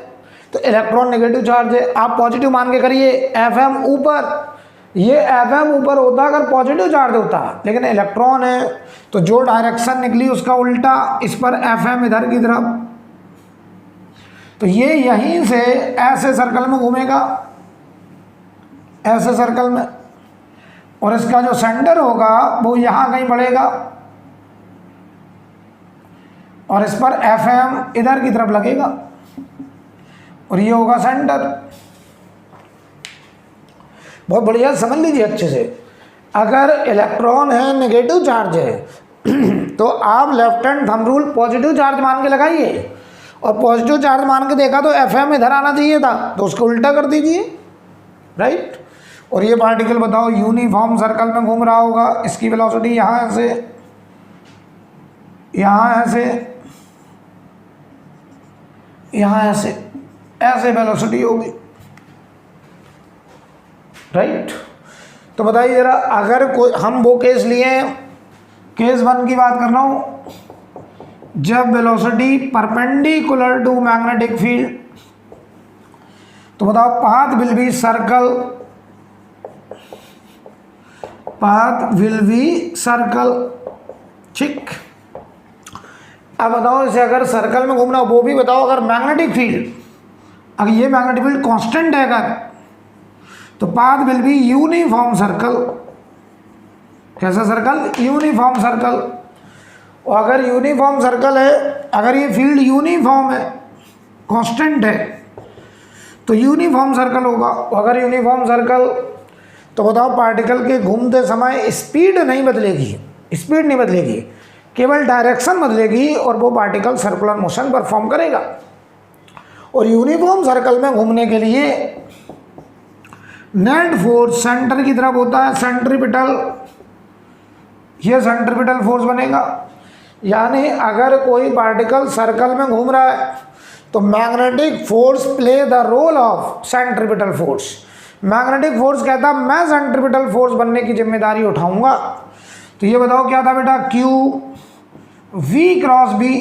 तो इलेक्ट्रॉन नेगेटिव चार्ज है, आप पॉजिटिव मान के करिए, एफ एम ऊपर, ये एफ एम ऊपर होता अगर पॉजिटिव चार्ज होता, लेकिन इलेक्ट्रॉन है तो जो डायरेक्शन निकली उसका उल्टा, इस पर एफ एम इधर की तरफ, तो ये यहीं से ऐसे सर्कल में घूमेगा, ऐसे सर्कल में, और इसका जो सेंटर होगा वो यहाँ कहीं बढ़ेगा और इस पर एफ एम इधर की तरफ लगेगा और ये होगा सेंटर। बहुत बढ़िया समझ लीजिए अच्छे से, अगर इलेक्ट्रॉन है नेगेटिव चार्ज है तो आप left hand thumb rule positive charge मान के लगाइए, और पॉजिटिव चार्ज मान के देखा तो एफ एम इधर आना चाहिए था तो उसको उल्टा कर दीजिए, राइट। और ये पार्टिकल बताओ यूनिफॉर्म सर्कल में घूम रहा होगा, इसकी वेलोसिटी यहाँ से यहाँ ऐसे, यहाँ ऐसे, ऐसे वेलोसिटी होगी, राइट। तो बताइए जरा, अगर कोई, हम वो केस लिए, केस 1 की बात कर रहा हूँ, जब velocity perpendicular to magnetic field, तो बताओ path will be circle, path will be circle, ठीक। अब बताओ इसे अगर सर्कल में घूमना, वो भी बताओ अगर मैग्नेटिक फील्ड, अगर ये मैग्नेटिक फील्ड कांस्टेंट है अगर, तो path will be uniform circle, कैसा सर्कल, यूनिफॉर्म सर्कल। और अगर यूनिफॉर्म सर्कल है, अगर ये फील्ड यूनिफॉर्म है, कांस्टेंट है, तो यूनिफॉर्म सर्कल होगा। अगर यूनिफॉर्म सर्कल, तो बताओ पार्टिकल के घूमते समय स्पीड नहीं बदलेगी, स्पीड नहीं बदलेगी, केवल डायरेक्शन बदलेगी और वो पार्टिकल सर्कुलर मोशन परफॉर्म करेगा। और यूनिफॉर्म सर्कल में घूमने के लिए नेट फोर्स सेंटर की तरफ होता है, सेंट्रीपिटल, ये सेंट्रीपिटल फोर्स बनेगा। यानी अगर कोई पार्टिकल सर्कल में घूम रहा है तो magnetic force play the role of centripetal force. Magnetic force कहता मैं सेंट्रीपिटल फोर्स बनने की जिम्मेदारी उठाऊंगा। तो ये बताओ क्या था बेटा, क्यू वी क्रॉस बी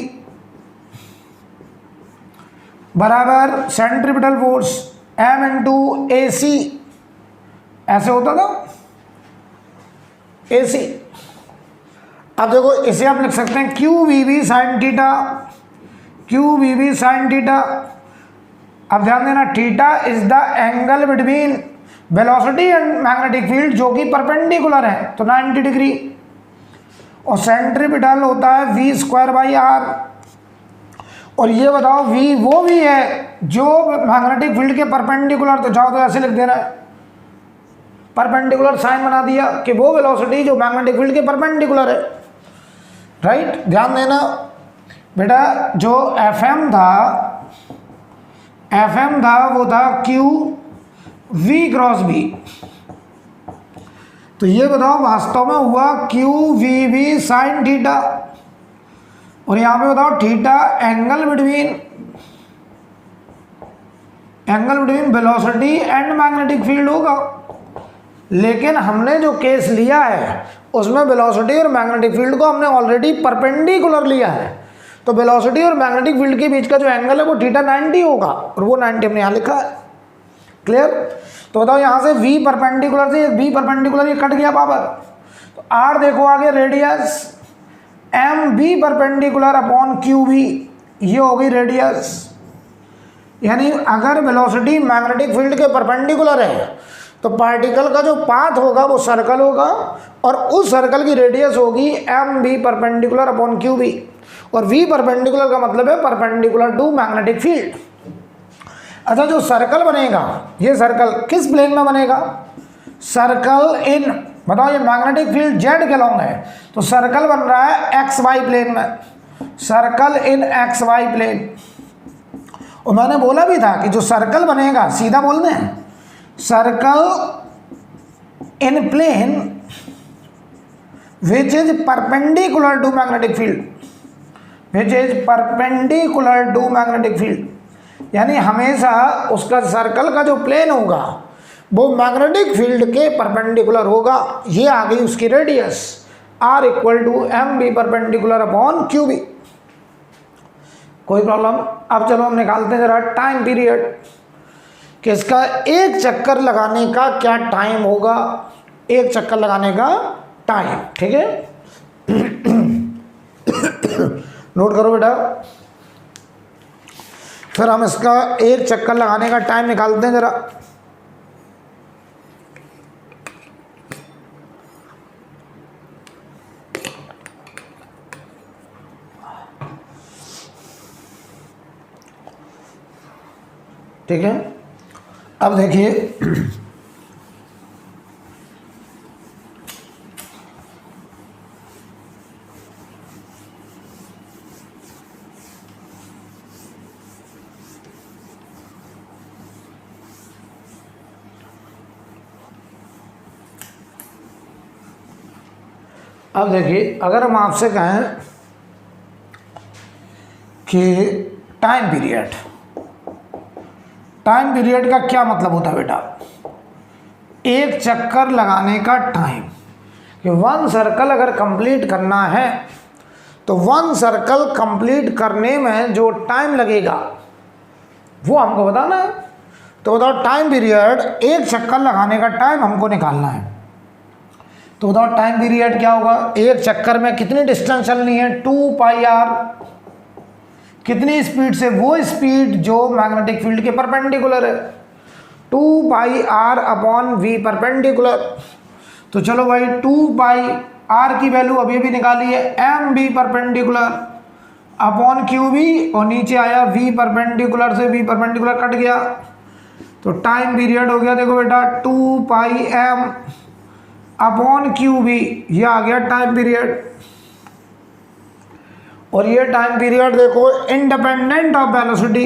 बराबर सेंट्रीपिटल फोर्स एम इंटू ए सी, ऐसे होता था ए सी। अब देखो इसे आप लिख सकते हैं q v B sine theta, q v B sine theta. अब ध्यान देना, theta is the angle between velocity and magnetic field जो कि परपेंडिकुलर है, तो 90 डिग्री। और सेंट्रीपिटल होता है वी स्क्वायर बाई आर। और ये बताओ वी वो भी है जो मैग्नेटिक फील्ड के परपेंडिकुलर, तो चाहो तो ऐसे लिख देना है, परपेंडिकुलर साइन बना दिया कि वो वेलोसिटी जो मैग्नेटिक फील्ड के परपेंडिकुलर है, राइट। ध्यान देना बेटा, जो एफ एम था वो था क्यू वी क्रॉस बी। तो ये बताओ वास्तव में हुआ q v B sine theta, और यहां पे बताओ theta angle between velocity and magnetic field होगा। लेकिन हमने जो केस लिया है उसमें वेलोसिटी और मैग्नेटिक फील्ड को हमने ऑलरेडी परपेंडिकुलर लिया है, तो वेलोसिटी और मैग्नेटिक फील्ड के बीच का जो एंगल है वो थीटा 90 होगा, और वो 90 हमने यहाँ लिखा है। क्लियर। तो बताओ यहाँ से v परपेंडिकुलर से v परपेंडिकुलर ये कट गया पावर, तो r देखो आगे radius m B perpendicular upon Q B, ये हो गई रेडियस। यानी अगर वेलोसिटी मैग्नेटिक फील्ड के परपेंडिकुलर है तो पार्टिकल का जो पाथ होगा वो सर्कल होगा, और उस सर्कल की रेडियस होगी m B perpendicular upon Q B. और v परपेंडिकुलर का मतलब है परपेंडिकुलर टू मैग्नेटिक फील्ड। अच्छा, जो सर्कल बनेगा, ये सर्कल किस प्लेन में बनेगा, सर्कल इन, बताओ ये मैग्नेटिक फील्ड जेड के लॉन्ग है, तो सर्कल बन रहा है एक्स वाई प्लेन में, circle in X Y plane. और मैंने बोला भी था कि जो सर्कल बनेगा, सीधा बोलते हैं, circle in plane which is perpendicular to magnetic field, which is perpendicular to magnetic field, यानी हमेशा उसका सर्कल का जो प्लेन होगा वो मैग्नेटिक फील्ड के परपेंडिकुलर होगा। ये आ गई उसकी radius r equal to m B perpendicular upon Q B. कोई प्रॉब्लम? अब चलो हम निकालते हैं जरा टाइम पीरियड कि इसका एक चक्कर लगाने का क्या टाइम होगा, एक चक्कर लगाने का टाइम। ठीक है, नोट करो बेटा। फिर हम इसका एक चक्कर लगाने का टाइम निकालते हैं जरा। ठीक है, अब देखिए अगर हम आपसे कहें कि टाइम पीरियड का क्या मतलब होता है बेटा? एक चक्कर लगाने का टाइम, कि वन सर्कल अगर कंप्लीट करना है तो वन सर्कल कंप्लीट करने में जो टाइम लगेगा वो हमको बताना है। तो बताओ टाइम पीरियड, एक चक्कर लगाने का टाइम हमको निकालना है। तो बताओ टाइम पीरियड क्या होगा? एक चक्कर में कितनी डिस्टेंस चलनी है? 2 पाई आर। कितनी स्पीड से? वो स्पीड जो मैग्नेटिक फील्ड के परपेंडिकुलर है, 2 पाई आर अपॉन वी परपेंडिकुलर। तो चलो भाई 2 पाई आर की वैल्यू अभी भी निकाली है, m B perpendicular upon Q B, और नीचे आया वी परपेंडिकुलर से वी परपेंडिकुलर कट गया, तो टाइम पीरियड हो गया देखो बेटा 2 pi m upon Q B, ये आ गया टाइम पीरियड। और ये टाइम पीरियड देखो independent of velocity,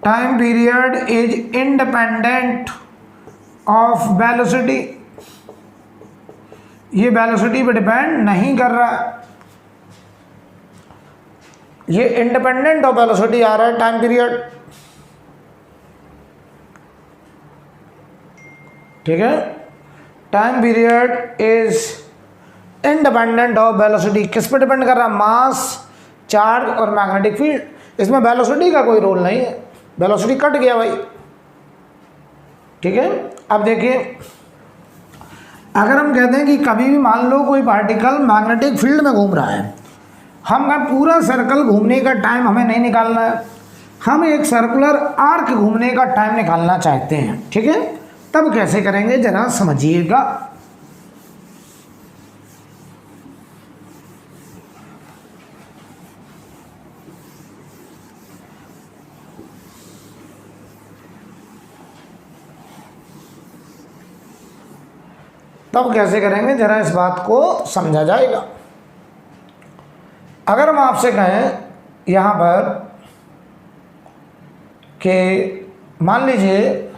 time period is independent of velocity, ये वेलोसिटी पे डिपेंड नहीं कर रहा है, ये इंडिपेंडेंट ऑफ वेलोसिटी आ रहा है टाइम पीरियड। ठीक है, time period is independent of velocity. किस पे डिपेंड कर रहा है? मास, चार्ज और मैग्नेटिक फील्ड। इसमें वेलोसिटी का कोई रोल नहीं है, वेलोसिटी कट गया भाई। ठीक है, अब देखिए अगर हम कहते हैं कि कभी भी मान लो कोई पार्टिकल मैग्नेटिक फील्ड में घूम रहा है, हम का पूरा सर्कल घूमने का टाइम हमें नहीं निकालना है, हम एक सर्कुलर आर्क घूमने का टाइम निकालना चाहते हैं। ठीक है, तब कैसे करेंगे जरा समझिएगा। तब कैसे करेंगे जरा इस बात को समझा जाएगा। अगर हम आपसे कहें यहाँ पर कि मान लीजिए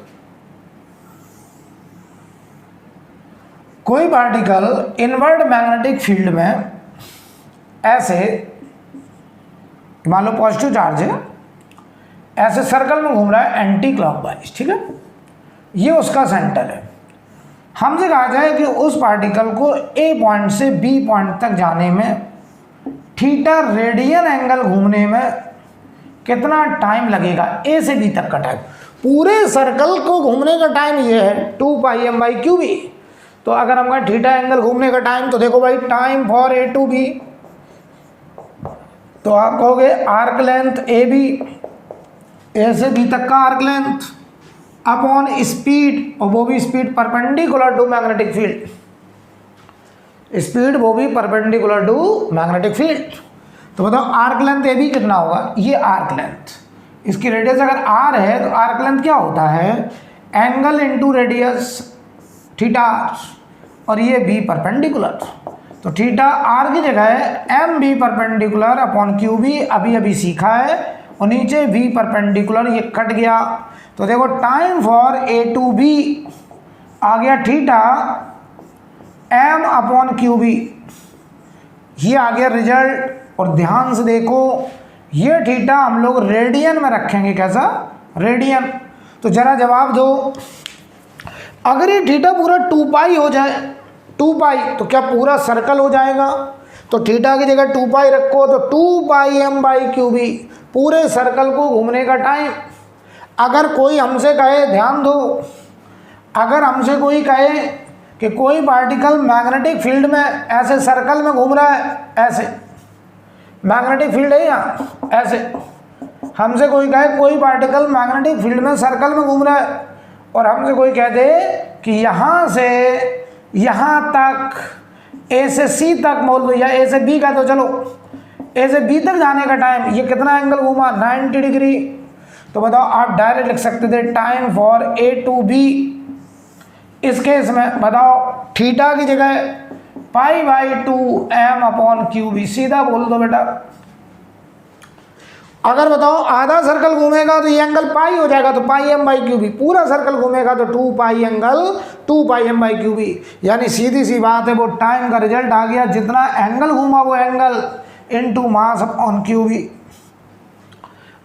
कोई पार्टिकल इनवर्ड मैग्नेटिक फील्ड में ऐसे, मान लो पॉजिटिव चार्ज है, ऐसे सर्कल में घूम रहा है एंटी क्लॉकवाइज। ठीक है, ये उसका सेंटर है। हमसे कहा जाए कि उस पार्टिकल को ए पॉइंट से बी पॉइंट तक जाने में थीटा रेडियन एंगल घूमने में कितना टाइम लगेगा, ए से बी तक का टाइम। पूरे सर्कल को घूमने का टाइम ये है 2 pi M by Q B. तो अगर हम कहें थीटा एंगल घूमने का टाइम, तो देखो भाई time for A to B, तो आप कहोगे arc length A B, A से बी तक का आर्क लेंथ अपॉन स्पीड, और वो भी speed perpendicular to magnetic field, speed वो भी परपेंडिकुलर टू मैग्नेटिक फील्ड। तो बताओ आर्क लेंथ ए बी कितना होगा? ये आर्क लेंथ, इसकी रेडियस अगर आर है तो आर्क लेंथ क्या होता है? एंगल इंटू रेडियस थीटा, और ये बी परपेंडिकुलर। तो थीटा आर की जगह M B perpendicular upon Q B अभी अभी सीखा है, और नीचे बी परपेंडिकुलर, ये कट गया। तो देखो time for A to B आ गया theta M upon Q B, ये आ गया रिजल्ट। और ध्यान से देखो, ये थीटा हम लोग रेडियन में रखेंगे। कैसा? रेडियन। तो जरा जवाब दो, अगर ये थीटा पूरा 2 पाई हो जाए, 2 पाई, तो क्या पूरा सर्कल हो जाएगा? तो थीटा की जगह 2 पाई रखो तो 2 pi m by Q B, पूरे सर्कल को घूमने का टाइम। अगर कोई हमसे कहे, ध्यान दो, अगर हमसे कोई कहे कि कोई पार्टिकल मैग्नेटिक फील्ड में ऐसे सर्कल में घूम रहा है, ऐसे मैग्नेटिक फील्ड है यहाँ, ऐसे हमसे कोई कहे कोई पार्टिकल मैग्नेटिक फील्ड में सर्कल में घूम रहा है, और हमसे कोई कह दे कि यहाँ से यहाँ तक ए से सी तक बोल दो, या ए से बी का, तो चलो ए से बी तक जाने का टाइम ये कितना एंगल घूमा? 90 डिग्री। तो बताओ, आप डायरेक्ट लिख सकते थे time for A to B. इस केस में बताओ, थीटा की जगह pi by 2 m upon Q B, सीधा बोल दो बेटा। अगर बताओ आधा सर्कल घूमेगा तो ये एंगल पाई हो जाएगा, तो pi m by Q B. पूरा सर्कल घूमेगा तो 2 pi angle 2 pi m by Q B. यानी सीधी सी बात है, वो टाइम का रिजल्ट आ गया, जितना एंगल घूमा वो angle into mass upon Q B.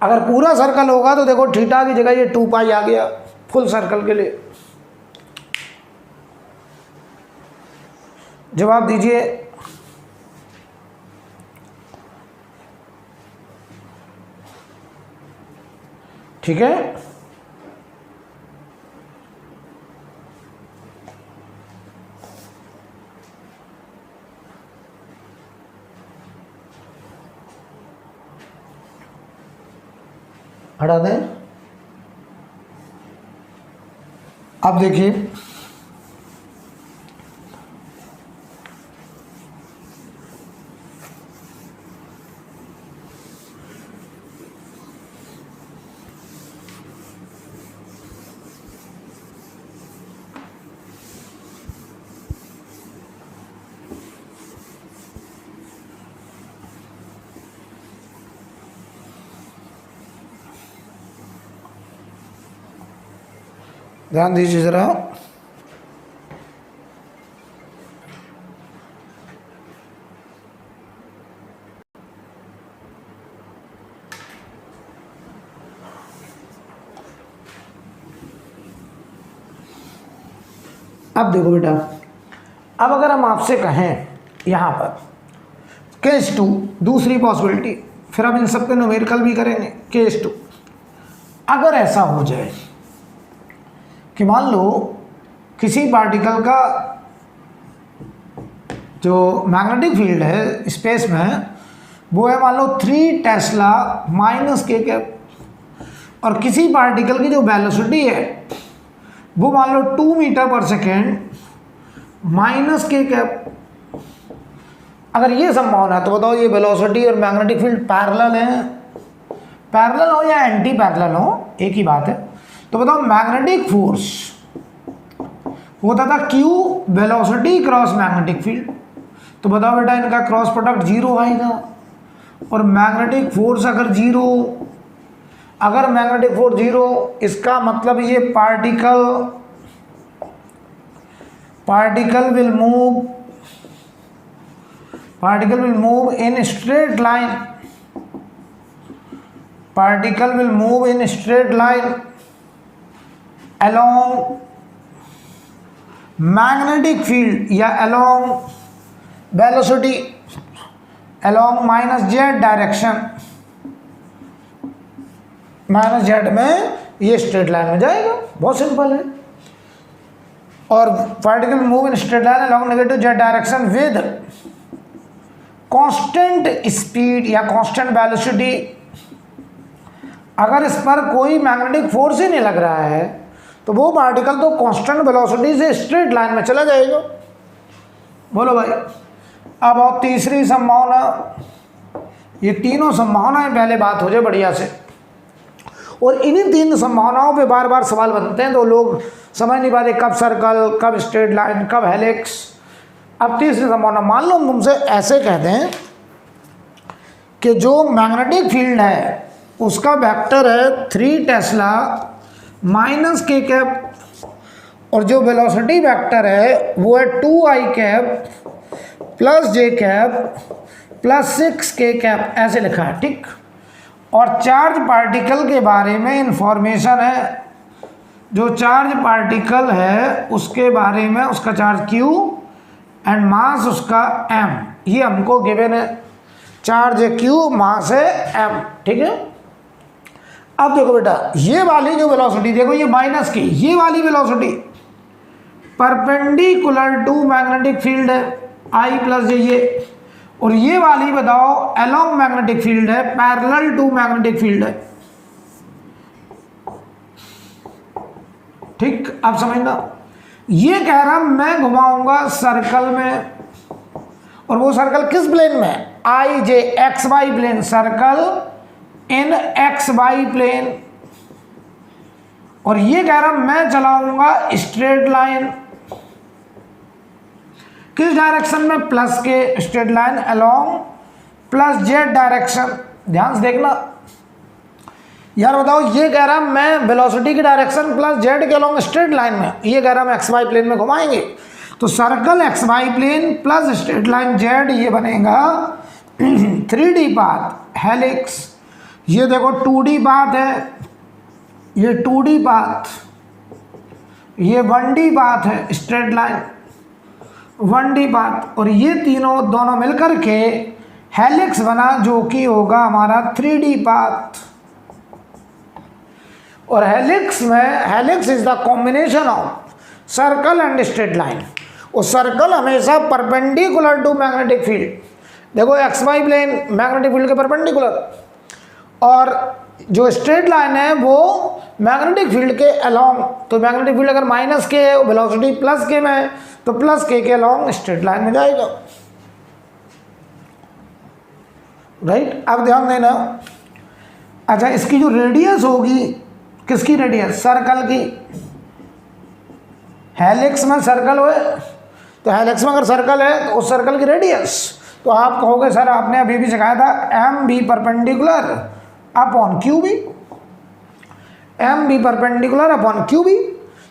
अगर पूरा सर्कल होगा तो देखो थीटा की जगह ये 2 पाई आ गया फुल सर्कल के लिए। जवाब दीजिए। ठीक है, हटा दें। अब देखिए, ध्यान दीजिए जरा। अब देखो बेटा, अब अगर हम आपसे कहें यहाँ पर केस 2, दूसरी पॉसिबिलिटी, फिर हम इन सबके न्यूमेरिकल भी करेंगे। केस 2, अगर ऐसा हो जाए कि मान लो किसी पार्टिकल का जो मैग्नेटिक फील्ड है स्पेस में वो है मान लो 3 टेस्ला माइनस के कैप, और किसी पार्टिकल की जो वेलोसिटी है वो मान लो 2 मीटर पर सेकेंड माइनस के कैप। अगर ये संभावना है तो बताओ ये वेलोसिटी और मैग्नेटिक फील्ड पैरेलल हैं? पैरेलल हो या एंटी पैरेलल हो, एक ही बात है। तो बताओ मैग्नेटिक फोर्स होता था Q, velocity cross magnetic field, तो बताओ बेटा इनका क्रॉस प्रोडक्ट 0 आएगा। और मैग्नेटिक फोर्स अगर 0, अगर मैग्नेटिक फोर्स 0, इसका मतलब ये particle will move in straight line, particle will move in straight line along magnetic field या along velocity along minus Z direction, minus Z में ये स्ट्रेट लाइन में जाएगा, बहुत सिंपल है। और particle move in straight line along negative Z direction with constant speed या constant velocity. अगर इस पर कोई मैग्नेटिक फोर्स ही नहीं लग रहा है तो वो पार्टिकल तो कांस्टेंट वेलोसिटी से स्ट्रेट लाइन में चला जाएगा। बोलो भाई। अब और तीसरी संभावना, ये तीनों संभावनाएं पहले बात हो जाए बढ़िया से, और इन्हीं 3 संभावनाओं पे बार बार सवाल बनते हैं तो लोग समझ नहीं पाते कब सर्कल, कब स्ट्रेट लाइन, कब हेलिक्स। अब तीसरी संभावना, मान लो हम तुमसे ऐसे कहते हैं कि जो मैग्नेटिक फील्ड है उसका वेक्टर है 3 टेस्ला माइनस के कैप, और जो वेलोसिटी वेक्टर है वो है 2 आई cap plus J cap plus 6k cap ऐसे लिखा है, ठीक। और चार्ज पार्टिकल के बारे में इंफॉर्मेशन है, जो चार्ज पार्टिकल है उसके बारे में, उसका चार्ज q एंड मास उसका m, ये हमको गिवन है। चार्ज है q, मास है m, ठीक है। अब देखो बेटा, ये वाली जो वेलोसिटी देखो, ये माइनस की, ये वाली velocity perpendicular to magnetic field है I प्लस जे, ये, और ये वाली बताओ अलोंग मैग्नेटिक फील्ड है, पैरेलल टू मैग्नेटिक फील्ड है, ठीक। अब समझना, ये कह रहा मैं घुमाऊंगा सर्कल में, और वो सर्कल किस प्लेन में, I J X Y plane, circle in X Y plane. और ये कह रहा मैं चलाऊंगा स्ट्रेट लाइन, किस डायरेक्शन में, plus K, straight line along plus Z direction. ध्यान से देखना यार, बताओ, ये कह रहा मैं वेलोसिटी की डायरेक्शन प्लस जेड के अलोंग स्ट्रेट लाइन में, ये कह रहा मैं एक्स वाई प्लेन में घुमाएंगे, तो circle X Y plane plus straight line Z, ये बनेगा 3D पाथ हेलिक्स। ये देखो 2D पाथ है, ये 2D पाथ, ये 1D पाथ है, स्ट्रेट लाइन 1D पाथ, और ये तीनों दोनों मिलकर के हेलिक्स बना, जो कि होगा हमारा 3D पाथ। और हेलिक्स में, helix is the combination of circle and straight line, और सर्कल हमेशा परपेंडिकुलर टू मैग्नेटिक फील्ड, देखो X Y plane magnetic field के परपेंडिकुलर, और जो स्ट्रेट लाइन है वो मैग्नेटिक फील्ड के अलोंग, तो मैग्नेटिक फील्ड अगर माइनस के है, वेलोसिटी प्लस के में है, तो प्लस के अलोंग स्ट्रेट लाइन में जाएगा, राइट। अब ध्यान देना, अच्छा, इसकी जो रेडियस होगी, किसकी रेडियस, सर्कल की, हेलिक्स में सर्कल हुए, तो हेलिक्स में अगर सर्कल है तो उस सर्कल की रेडियस, तो आप कहोगे सर आपने अभी भी सिखाया था M B perpendicular upon Q B, M B perpendicular upon Q B,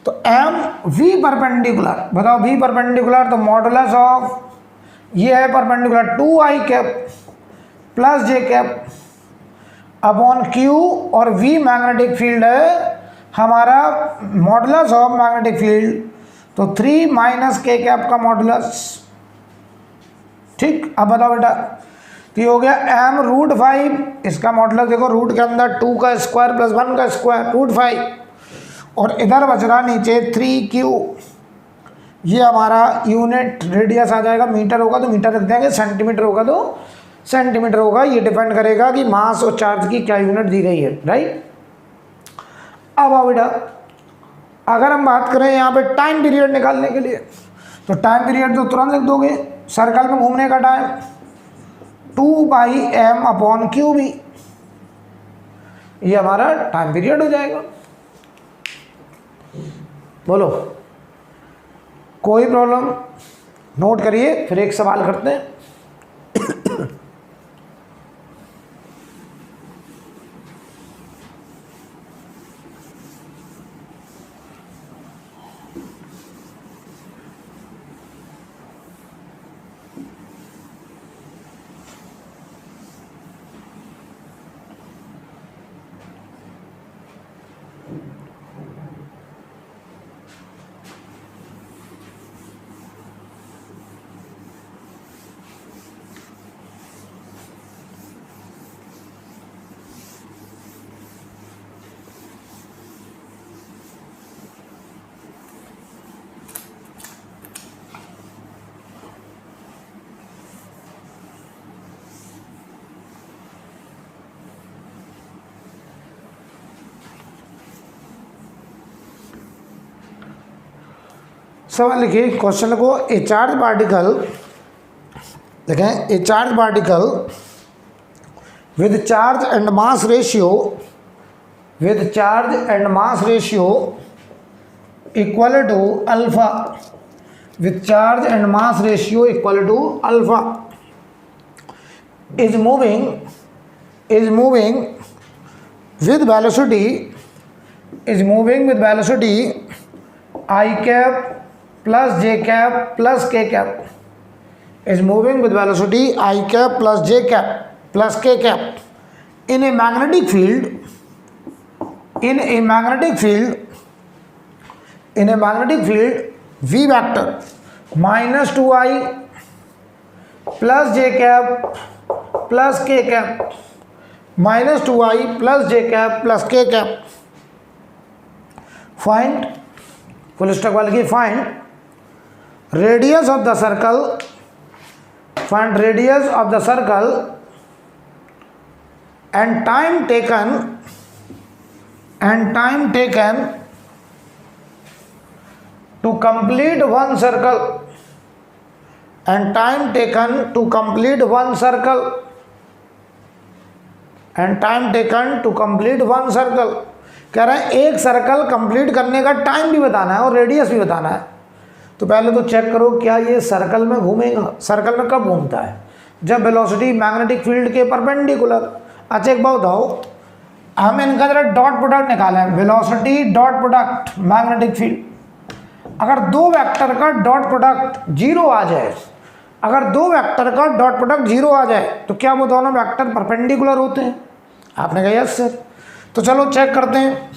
तो एम वी परपेंडिकुलर, बताओ वी परपेंडिकुलर, तो मॉडुलस ऑफ, ये है perpendicular 2i cap plus J cap upon Q, और वी मैग्नेटिक फील्ड है हमारा, मॉडुलस ऑफ मैग्नेटिक फील्ड, तो 3 minus के कैप का मॉडुलस, ठीक। अब बताओ बेटा, तो ये हो गया m √5, इसका मॉडुलस देखो, रूट के अंदर 2 का स्क्वायर प्लस 1 का स्क्वायर, √5, और इधर बच रहा नीचे 3q, ये हमारा यूनिट रेडियस आ जाएगा, मीटर होगा तो मीटर रख देंगे, सेंटीमीटर होगा तो सेंटीमीटर होगा, ये डिपेंड करेगा कि मास और चार्ज की क्या यूनिट दी गई है, राइट। अब आओ बेटा, अगर हम बात करें यहाँ पे टाइम पीरियड निकालने के लिए, तो टाइम पीरियड तो तुरंत लिख दोगे, सर्कल में घूमने का time 2πm upon Q B, ये हमारा टाइम पीरियड हो जाएगा। बोलो, कोई प्रॉब्लम, नोट करिए, फिर एक सवाल करते हैं। सवाल लिखिए, क्वेश्चन को, ए चार्ज पार्टिकल, देखें, a charge particle with charge and mass ratio, with charge and mass ratio equal to alpha, with charge and mass ratio equal to alpha, is moving with velocity, is moving with velocity I cap plus j cap plus k cap, is moving with velocity I cap plus j cap plus k cap in a magnetic field, v vector minus 2I plus j cap plus k cap, minus 2I plus j cap plus k cap. Find, full stop वाले की find radius of the circle, find radius of the circle and time taken to complete one circle, and time taken to complete one circle, and time taken to complete one circle. कह रहे हैं एक circle complete करने का time भी बताना है और रेडियस भी बताना है। तो पहले तो चेक करो क्या ये सर्कल में घूमेगा। सर्कल में कब घूमता है? जब वेलोसिटी मैग्नेटिक फील्ड के परपेंडिकुलर। अच्छा एक बात बताओ, हम इनका जरा डॉट प्रोडक्ट निकालें, velocity dot product magnetic field. अगर दो वेक्टर का डॉट प्रोडक्ट जीरो आ जाए, अगर दो वेक्टर का डॉट प्रोडक्ट जीरो आ जाए तो क्या वो दोनों वेक्टर परपेंडिकुलर होते हैं? आपने कहा यस सर। तो चलो चेक करते हैं।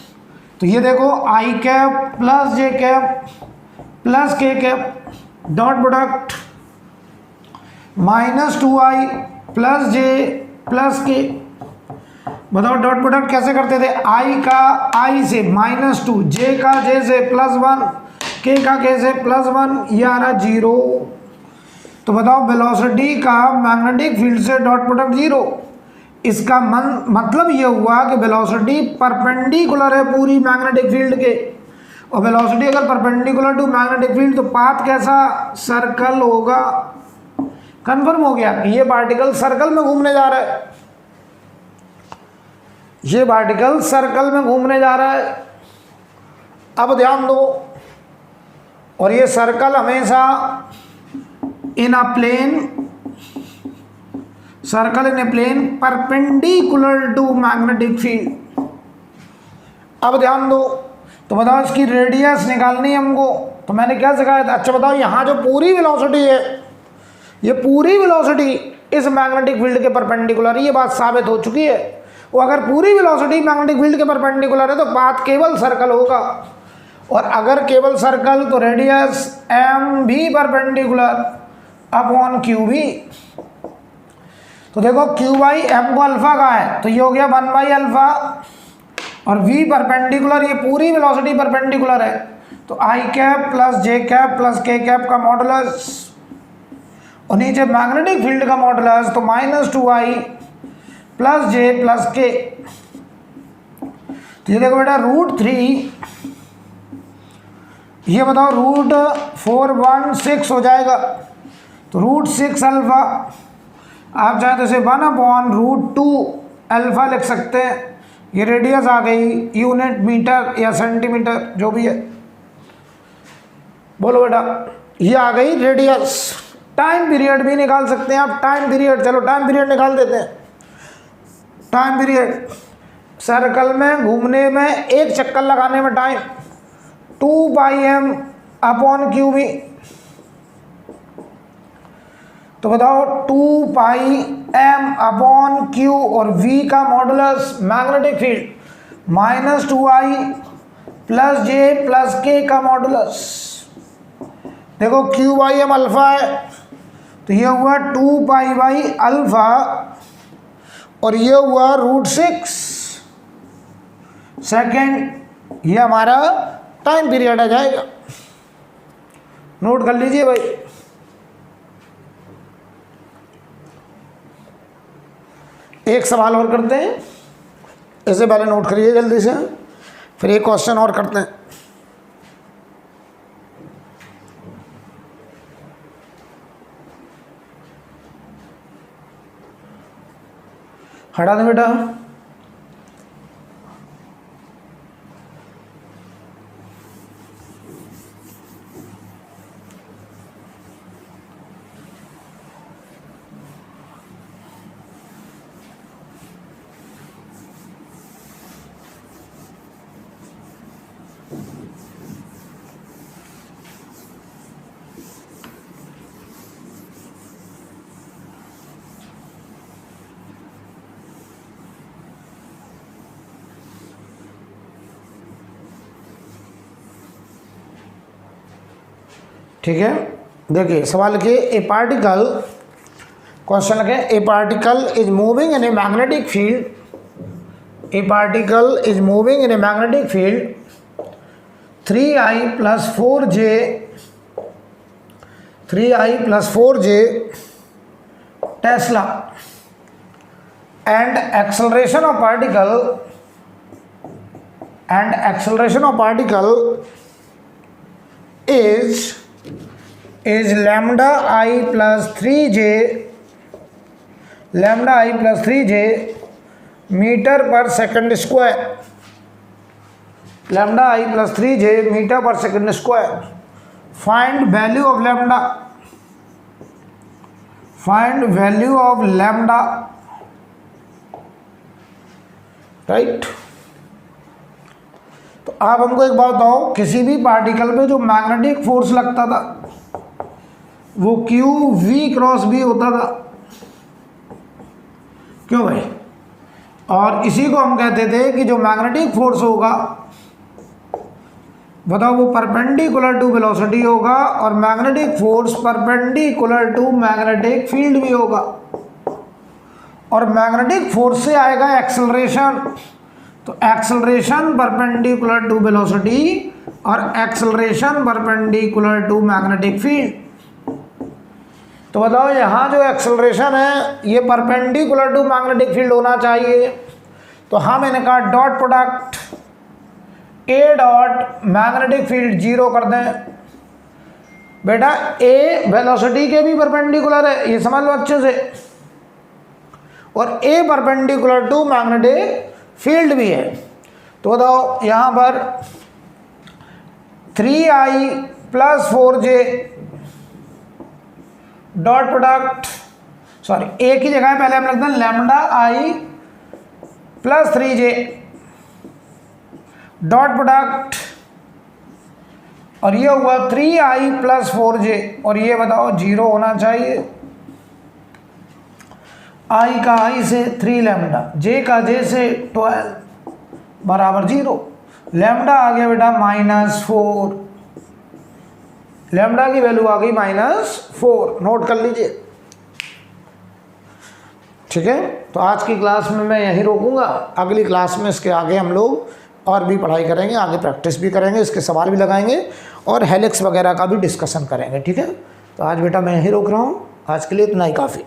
तो ये देखो I cap plus J cap plus K cap dot product minus 2I plus J plus K. बताओ डॉट प्रोडक्ट कैसे करते थे? आई का आई से -2, जे का जे से +1, के का के से +1, ये आ रहा 0। तो बताओ वेलोसिटी का मैग्नेटिक फील्ड से डॉट प्रोडक्ट 0। इसका मतलब ये हुआ कि वेलोसिटी परपेंडिकुलर है पूरी मैग्नेटिक फील्ड के, और वेलोसिटी अगर परपेंडिकुलर टू मैग्नेटिक फील्ड तो पाथ कैसा? सर्कल होगा। कंफर्म हो गया कि ये पार्टिकल सर्कल में घूमने जा रहा है, ये पार्टिकल सर्कल में घूमने जा रहा है। अब ध्यान दो, और ये सर्कल हमेशा in a plane, circle in a plane perpendicular to magnetic field. अब ध्यान दो, तो बताओ इसकी रेडियस निकालनी है हमको। तो मैंने क्या सिखाया था? अच्छा बताओ यहाँ जो पूरी वेलोसिटी है, ये पूरी वेलोसिटी इस मैग्नेटिक फील्ड के परपेंडिकुलर है, ये बात साबित हो चुकी है। वो अगर पूरी वेलोसिटी मैग्नेटिक फील्ड के परपेंडिकुलर है तो पाथ केवल सर्कल होगा, और अगर केवल सर्कल तो रेडियस m भी परपेंडिकुलर अपॉन q भी। तो देखो q बाई एम को अल्फा का है, तो ये हो गया 1/अल्फा, और v परपेंडिकुलर, ये पूरी वेलोसिटी परपेंडिकुलर है, तो आई cap plus J cap plus K cap का मॉडुलस, और नीचे मैग्नेटिक फील्ड का मॉडुलस, तो -2I प्लस जे प्लस के। तो ये देखो बेटा √3, ये बताओ √416 हो जाएगा, तो √6 अल्फा। आप चाहे तो इसे 1/√2 अल्फा लिख सकते हैं। ये रेडियस आ गई, यूनिट मीटर या सेंटीमीटर जो भी है, बोलो बेटा, ये आ गई रेडियस। टाइम पीरियड भी निकाल सकते हैं आप, टाइम पीरियड। चलो टाइम पीरियड निकाल देते हैं। टाइम पीरियड सर्कल में घूमने में, एक चक्कर लगाने में टाइम 2πm अपॉन क्यू भी। तो बताओ 2πm अपॉन क्यू, और v का modulus magnetic field -2I plus J plus K का मॉडुलस। देखो q/m अल्फा है, तो ये हुआ 2π/अल्फा, और ये हुआ √6 सेकेंड। ये हमारा टाइम पीरियड आ जाएगा। नोट कर लीजिए भाई। एक सवाल और करते हैं, इससे पहले नोट करिए जल्दी से, फिर एक क्वेश्चन और करते हैं। हटा दे बेटा। ठीक है, देखिए सवाल लिखिए, ए पार्टिकल, क्वेश्चन लिखे, ए particle is moving in a magnetic field, A particle is moving in a magnetic field 3i plus 4j, 3i plus 4j Tesla, and acceleration of particle is lambda I plus 3j meter per second square, lambda I plus 3j meter per second square. Find value of lambda, right. तो आप हमको एक बात बताओ, किसी भी particle पे जो मैग्नेटिक फोर्स लगता था वो क्यू वी क्रॉस बी होता था, क्यों भाई? और इसी को हम कहते थे कि जो मैग्नेटिक फोर्स होगा, बताओ, वो परपेंडिकुलर टू वेलोसिटी होगा और magnetic force perpendicular to magnetic field भी होगा, और मैग्नेटिक फोर्स से आएगा एक्सेलरेशन, तो एक्सेलरेशन परपेंडिकुलर टू वेलोसिटी और acceleration perpendicular to magnetic field. तो बताओ यहाँ जो एक्सेलरेशन है ये परपेंडिकुलर टू मैग्नेटिक फील्ड होना चाहिए, तो हम इनका डॉट प्रोडक्ट ए डॉट मैग्नेटिक फील्ड 0 कर दें। बेटा ए वेलोसिटी के भी परपेंडिकुलर है, ये समझ लो अच्छे से, और A perpendicular to magnetic field भी है। तो बताओ यहाँ पर 3i plus 4j dot product, sorry A की जगह पहले हम लिखते हैं lambda I plus 3j dot product, और ये हुआ 3i plus 4j, और ये बताओ 0 होना चाहिए। i का i से 3 लैम्डा, j का j से 12 बराबर 0। लैम्डा आ गया बेटा -4, लैम्डा की वैल्यू आ गई -4, नोट कर लीजिए, ठीक है। तो आज की क्लास में मैं यहीं रोकूंगा, अगली क्लास में इसके आगे हम लोग और भी पढ़ाई करेंगे, आगे प्रैक्टिस भी करेंगे, इसके सवाल भी लगाएंगे और हेलिक्स वगैरह का भी डिस्कशन करेंगे, ठीक है। तो आज बेटा मैं यहीं रोक रहा हूँ, आज के लिए इतना ही काफ़ी।